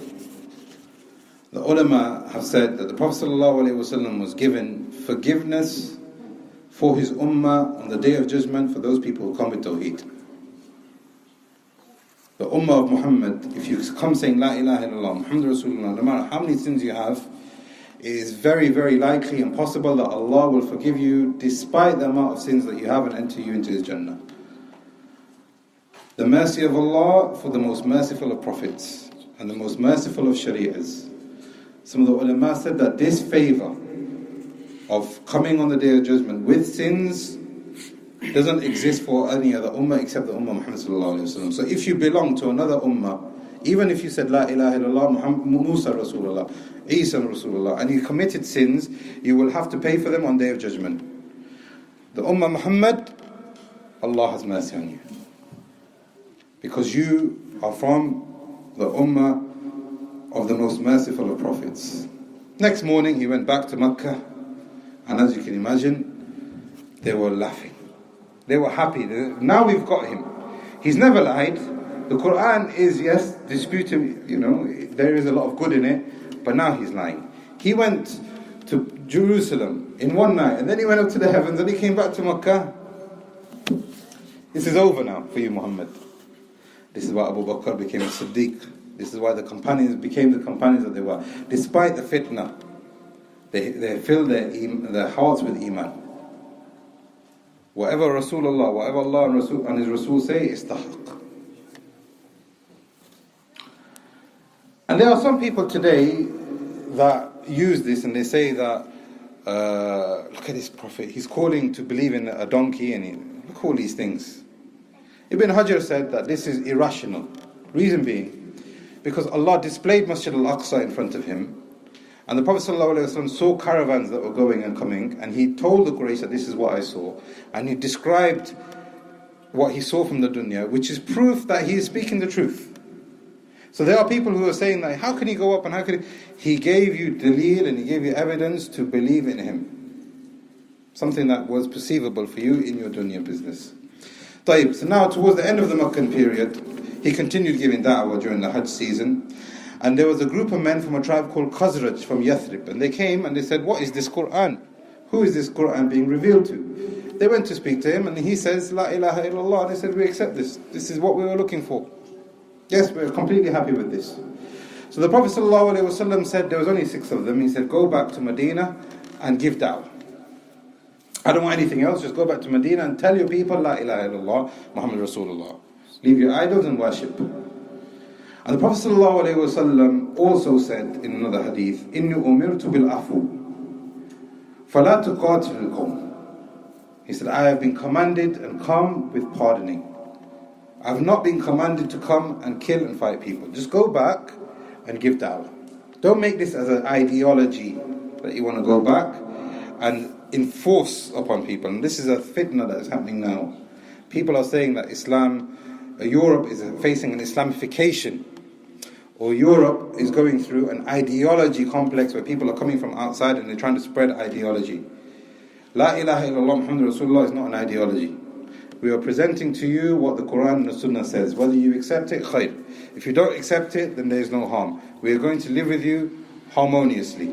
Speaker 1: The ulama have said that the Prophet ﷺ was given forgiveness for his ummah on the Day of Judgment for those people who come with Tawhid. The ummah of Muhammad, if you come saying La ilaha illallah, Muhammad Rasulullah, no matter how many sins you have, it is very, very likely and possible that Allah will forgive you despite the amount of sins that you have and enter you into His Jannah. The mercy of Allah for the most merciful of prophets and the most merciful of shari'ahs. Some of the ulama said that this favor of coming on the Day of Judgment with sins doesn't exist for any other ummah except the ummah Muhammad sallallahu alaihi wasallam. So if you belong to another ummah, even if you said La ilaha illallah, Muhammad, Musa Rasulullah, Isa Rasulullah, and you committed sins, you will have to pay for them on Day of Judgment. The ummah Muhammad, Allah has mercy on you. Because you are from the ummah of the most merciful of prophets. Next morning he went back to Makkah, and as you can imagine, they were laughing. They were happy. Now we've got him. He's never lied. The Quran is, yes, disputed, there is a lot of good in it, but now he's lying. He went to Jerusalem in one night, and then he went up to the heavens, and he came back to Makkah. This is over now for you, Muhammad. This is why Abu Bakr became a Siddiq. This is why the companions became the companions that they were. Despite the fitna, they filled their hearts with iman. Whatever Rasulullah, whatever Allah and His Rasul say, is the haqq. And there are some people today that use this and they say that, look at this prophet, he's calling to believe in a donkey and look at all these things. Ibn Hajar said that this is irrational. Reason being, because Allah displayed Masjid al-Aqsa in front of him, and the Prophet ﷺ saw caravans that were going and coming, and he told the Quraysh that this is what I saw, and he described what he saw from the dunya, which is proof that he is speaking the truth. So there are people who are saying that, how can he go up and how can he gave you daleel and he gave you evidence to believe in him. Something that was perceivable for you in your dunya business. So now towards the end of the Makkan period, he continued giving da'wah during the Hajj season. And there was a group of men from a tribe called Khazraj from Yathrib. And they came and they said, what is this Quran? Who is this Quran being revealed to? They went to speak to him and he says, La ilaha illallah. And they said, we accept this. This is what we were looking for. Yes, we're completely happy with this. So the Prophet ﷺ said, there was only 6 of them. He said, go back to Medina and give da'wah. I don't want anything else. Just go back to Medina and tell your people, La ilaha illallah, Muhammad Rasulullah. Leave your idols and worship. And the Prophet ﷺ also said in another hadith, إِنِّي أُمِرْتُ بِالْعَفُوِ فَلَا تُقَاتِلُ الْقَوْمِ. He said, I have been commanded and come with pardoning. I have not been commanded to come and kill and fight people. Just go back and give da'wah. Don't make this as an ideology that you want to go back and enforce upon people. And this is a fitna that is happening now. People are saying that Europe is facing an Islamification, or Europe is going through an ideology complex where people are coming from outside and they're trying to spread ideology. La ilaha illallah Muhammadur Rasulullah is not an ideology. We are presenting to you what the Quran and the Sunnah says. Whether you accept it, khair. If you don't accept it, then there is no harm. We are going to live with you harmoniously.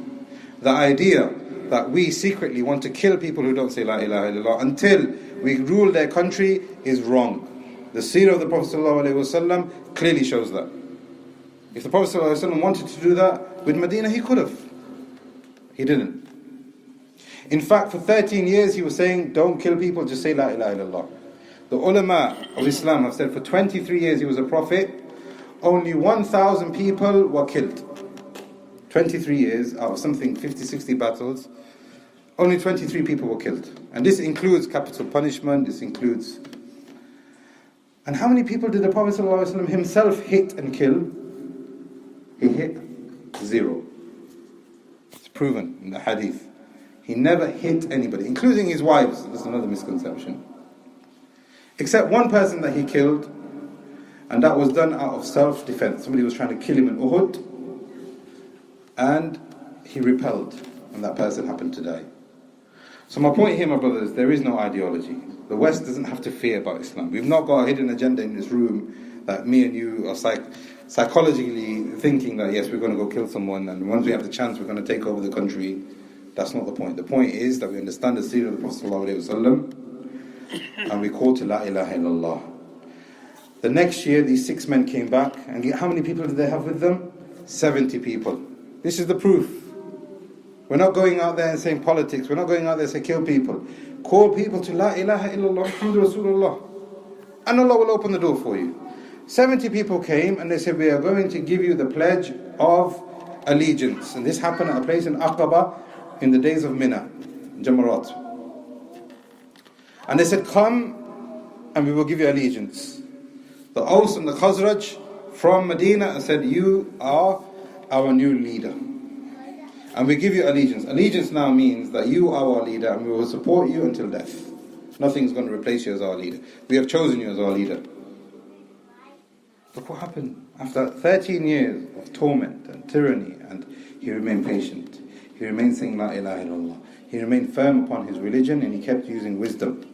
Speaker 1: The idea that we secretly want to kill people who don't say La ilaha illallah until we rule their country is wrong. The Sirah of the Prophet ﷺ clearly shows that. If the Prophet ﷺ wanted to do that with Medina, he could have. He didn't. In fact, for 13 years he was saying, don't kill people, just say La ilaha illallah. The ulama of Islam have said for 23 years he was a prophet, only 1,000 people were killed. 23 years out of something 50, 60 battles, only 23 people were killed. And this includes capital punishment, this includes... And how many people did the Prophet ﷺ himself hit and kill? He hit 0. It's proven in the hadith. He never hit anybody, including his wives. That's another misconception. Except one person that he killed, and that was done out of self-defense. Somebody was trying to kill him in Uhud, and he repelled, and that person happened to die. So my point here, my brothers, there is no ideology. The West doesn't have to fear about Islam. We've not got a hidden agenda in this room that me and you are psychologically thinking that yes, we're going to go kill someone, and once we have the chance, we're going to take over the country. That's not the point. The point is that we understand the Sirah of the Prophet ﷺ, and we call to La ilaha illallah. The next year, these 6 men came back, and how many people did they have with them? 70 people. This is the proof. We're not going out there and saying politics. We're not going out there and saying kill people. Call people to La ilaha illallah Muhammadur Rasulullah, and Allah will open the door for you. 70 people came and they said, we are going to give you the pledge of allegiance. And this happened at a place in Aqaba in the days of Mina, Jamarat. And they said, come and we will give you allegiance. The Aus and the Khazraj from Medina and said, you are our new leader. And we give you allegiance. Allegiance now means that you are our leader and we will support you until death. Nothing's going to replace you as our leader. We have chosen you as our leader. Look what happened. After 13 years of torment and tyranny, and he remained patient. He remained saying La ilaha illallah. He remained firm upon his religion and he kept using wisdom.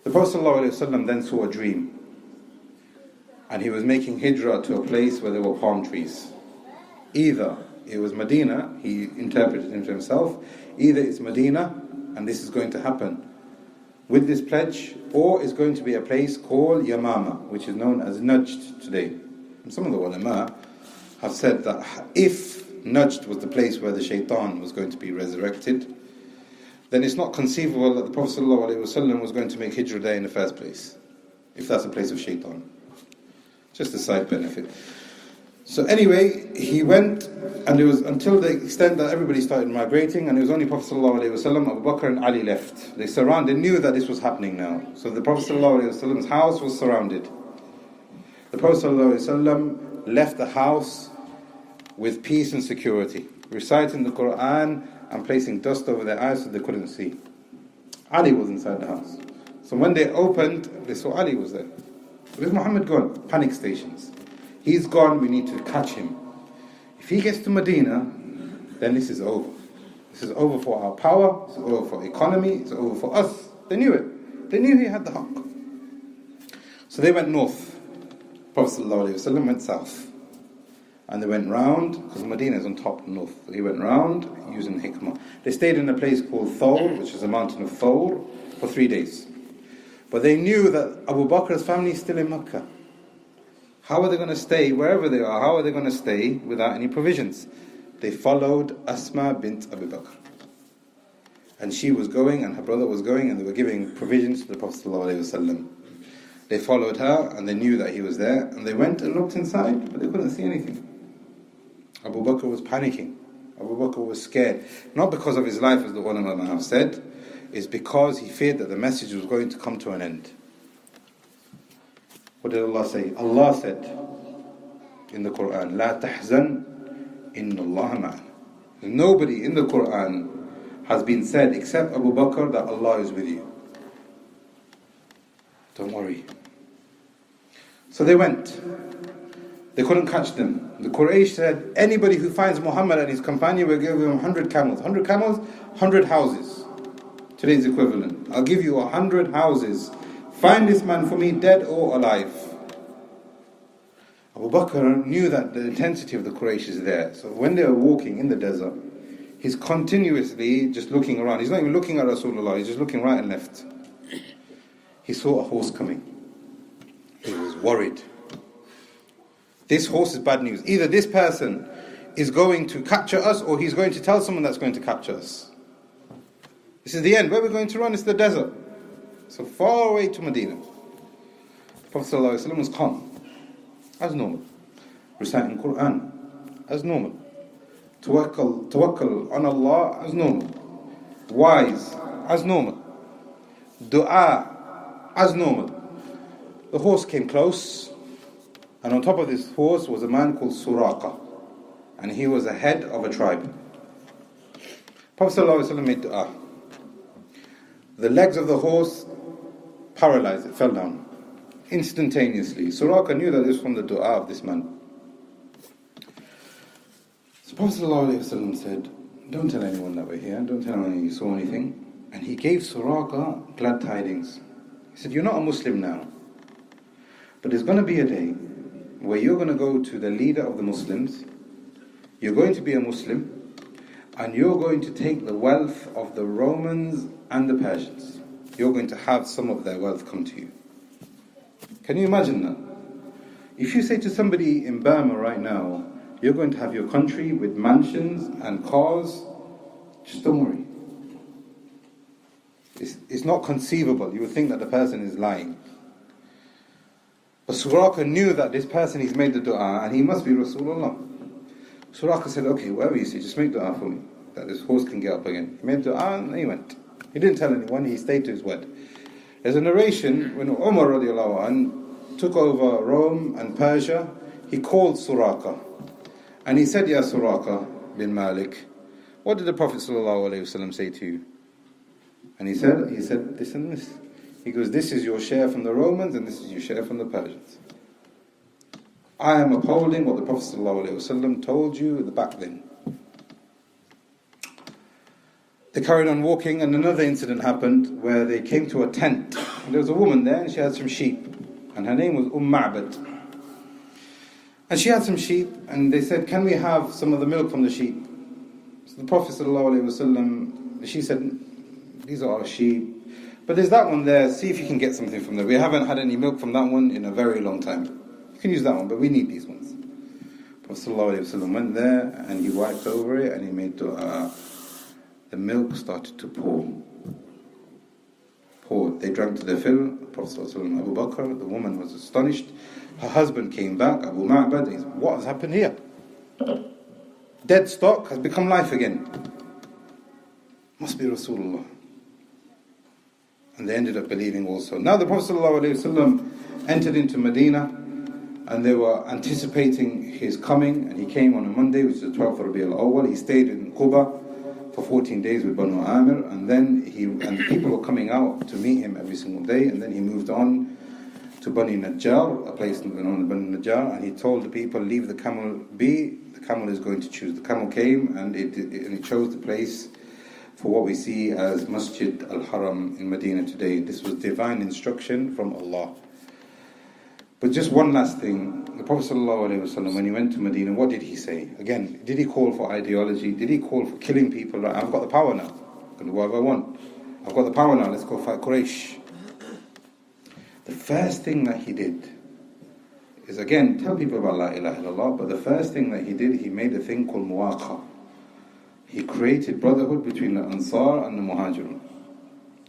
Speaker 1: The Prophet ﷺ then saw a dream. And he was making hijrah to a place where there were palm trees. Either it was Medina, he interpreted it to himself, either it's Medina, and this is going to happen with this pledge, or it's going to be a place called Yamama, which is known as Najd today. And some of the ulama have said that if Najd was the place where the shaitan was going to be resurrected, then it's not conceivable that the Prophet ﷺ was going to make hijrah there in the first place, if that's a place of shaitan. Just a side benefit. So anyway, he went, and it was until the extent that everybody started migrating, and it was only Prophet ﷺ, Abu Bakr and Ali left. They knew that this was happening now. So the Prophet ﷺ's house was surrounded. The Prophet ﷺ left the house with peace and security, reciting the Quran and placing dust over their eyes so they couldn't see. Ali was inside the house. So when they opened, they saw Ali was there. Where's Muhammad gone? Panic stations. He's gone, we need to catch him. If he gets to Medina, then this is over. This is over for our power, it's over for economy, it's over for us. They knew it. They knew he had the haqq. So they went north. Prophet ﷺ went south. And they went round, because Medina is on top north. So he went round using hikmah. They stayed in a place called Thawr, which is a mountain of Thawr, for 3 days. But they knew that Abu Bakr's family is still in Makkah. How are they going to stay wherever they are? How are they going to stay without any provisions? They followed Asma bint Abu Bakr. And she was going and her brother was going and they were giving provisions to the Prophet ﷺ. They followed her and they knew that he was there and they went and looked inside but they couldn't see anything. Abu Bakr was panicking. Abu Bakr was scared. Not because of his life as the ulama have said. is because he feared that the message was going to come to an end. What did Allah say? Allah said in the Quran, "La tahzan, inna Allah ma'ana." Nobody in the Quran has been said except Abu Bakr that Allah is with you. Don't worry. So they went. They couldn't catch them. The Quraysh said, anybody who finds Muhammad and his companion will give him 100 camels. 100 camels, 100 houses. Today's equivalent. I'll give you 100 houses. Find this man for me, dead or alive. Abu Bakr knew that the intensity of the Quraysh is there. So when they were walking in the desert, he's continuously just looking around. He's not even looking at Rasulullah, he's just looking right and left. He saw a horse coming. He was worried. This horse is bad news. Either this person is going to capture us, or he's going to tell someone that's going to capture us. This is the end. Where we're going to run is the desert. So far away to Medina. The Prophet ﷺ was calm, as normal. Reciting Quran, as normal. Tawakkul on Allah, as normal. Wise, as normal. Dua, as normal. The horse came close, and on top of this horse was a man called Suraqa, and he was the head of a tribe. Prophet ﷺ made dua. The legs of the horse paralyzed, it fell down instantaneously. Suraqa knew that this was from the dua of this man. So Prophet ﷺ said, don't tell anyone that we're here, don't tell anyone you saw anything. And he gave Suraqa glad tidings. He said, you're not a Muslim now, but there's going to be a day where you're going to go to the leader of the Muslims, you're going to be a Muslim, and you're going to take the wealth of the Romans and the Persians. You're going to have some of their wealth come to you. Can you imagine that? If you say to somebody in Burma right now, you're going to have your country with mansions and cars, just don't worry. It's not conceivable. You would think that the person is lying. But Suraqa knew that this person, he's made the dua, and he must be Rasulullah. Suraqa said, okay, whatever you say, just make dua for me, that this horse can get up again. He made dua and he went. He didn't tell anyone, he stayed to his word. There's a narration, when Umar radiallahu anh took over Rome and Persia, he called Suraqa. And he said, Ya Suraqa bin Malik, what did the Prophet ﷺ say to you? And he said this and this. He goes, this is your share from the Romans and this is your share from the Persians. I am upholding what the Prophet ﷺ told you back then. They carried on walking, and another incident happened where they came to a tent. And there was a woman there and she had some sheep. And her name was Ma'bad. And she had some sheep, and they said, can we have some of the milk from the sheep? So the Prophet ﷺ, she said, these are our sheep. But there's that one there, see if you can get something from there. We haven't had any milk from that one in a very long time. You can use that one, but we need these ones. Prophet ﷺ went there, and he wiped over it, and he made dua. The milk started to pour. They drank to their fill. Prophet ﷺ, Abu Bakr, the woman was astonished. Her husband came back, Abu Ma'bad. He said, what has happened here? Dead stock has become life again. Must be Rasulullah. And they ended up believing also. Now the Prophet ﷺ entered into Medina, and they were anticipating his coming, and he came on a Monday, which is the 12th of Rabi al-Awwal. He stayed in Quba for 14 days with Banu Amir, and then people were coming out to meet him every single day, and then he moved on to Bani Najjar, a place known as Bani Najjar, and he told the people, leave the camel be, the camel is going to choose. The camel came, and it chose the place for what we see as Masjid al-Haram in Medina today. This was divine instruction from Allah. But just one last thing, the Prophet ﷺ, when he went to Medina, what did he say? Again, did he call for ideology? Did he call for killing people? Right, I've got the power now, I can do whatever I want. I've got the power now, let's go fight Quraysh. The first thing that he did is, again, tell people about La ilaha illallah, but the first thing that he did, he made a thing called Muwaqa. He created brotherhood between the Ansar and the Muhajirun.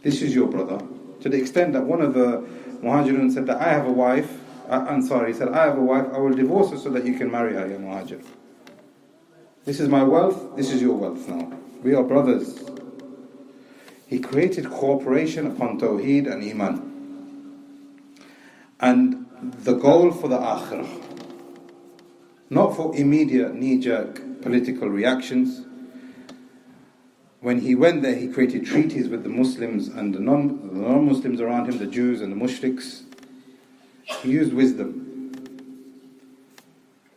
Speaker 1: This is your brother. To the extent that one of the Muhajirun said that I have a wife, Ansar, he said, I have a wife, I will divorce her so that you can marry her, ya Muhajir. This is my wealth, this is your wealth now. We are brothers. He created cooperation upon Tawhid and Iman. And the goal for the Akhirah. Not for immediate knee-jerk political reactions. When he went there, he created treaties with the Muslims and the non-Muslims around him, the Jews and the Mushriks. He used wisdom.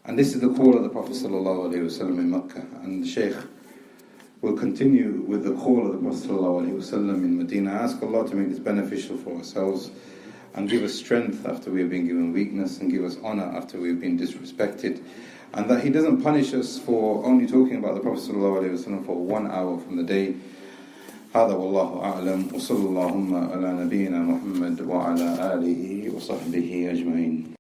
Speaker 1: And this is the call of the Prophet ﷺ in Makkah. And the Shaykh will continue with the call of the Prophet ﷺ in Medina. Ask Allah to make this beneficial for ourselves and give us strength after we have been given weakness, and give us honor after we have been disrespected. And that He doesn't punish us for only talking about the Prophet ﷺ for 1 hour from the day. هذا والله أعلم وصلى اللهم على نبينا محمد وعلى آله وصحبه أجمعين.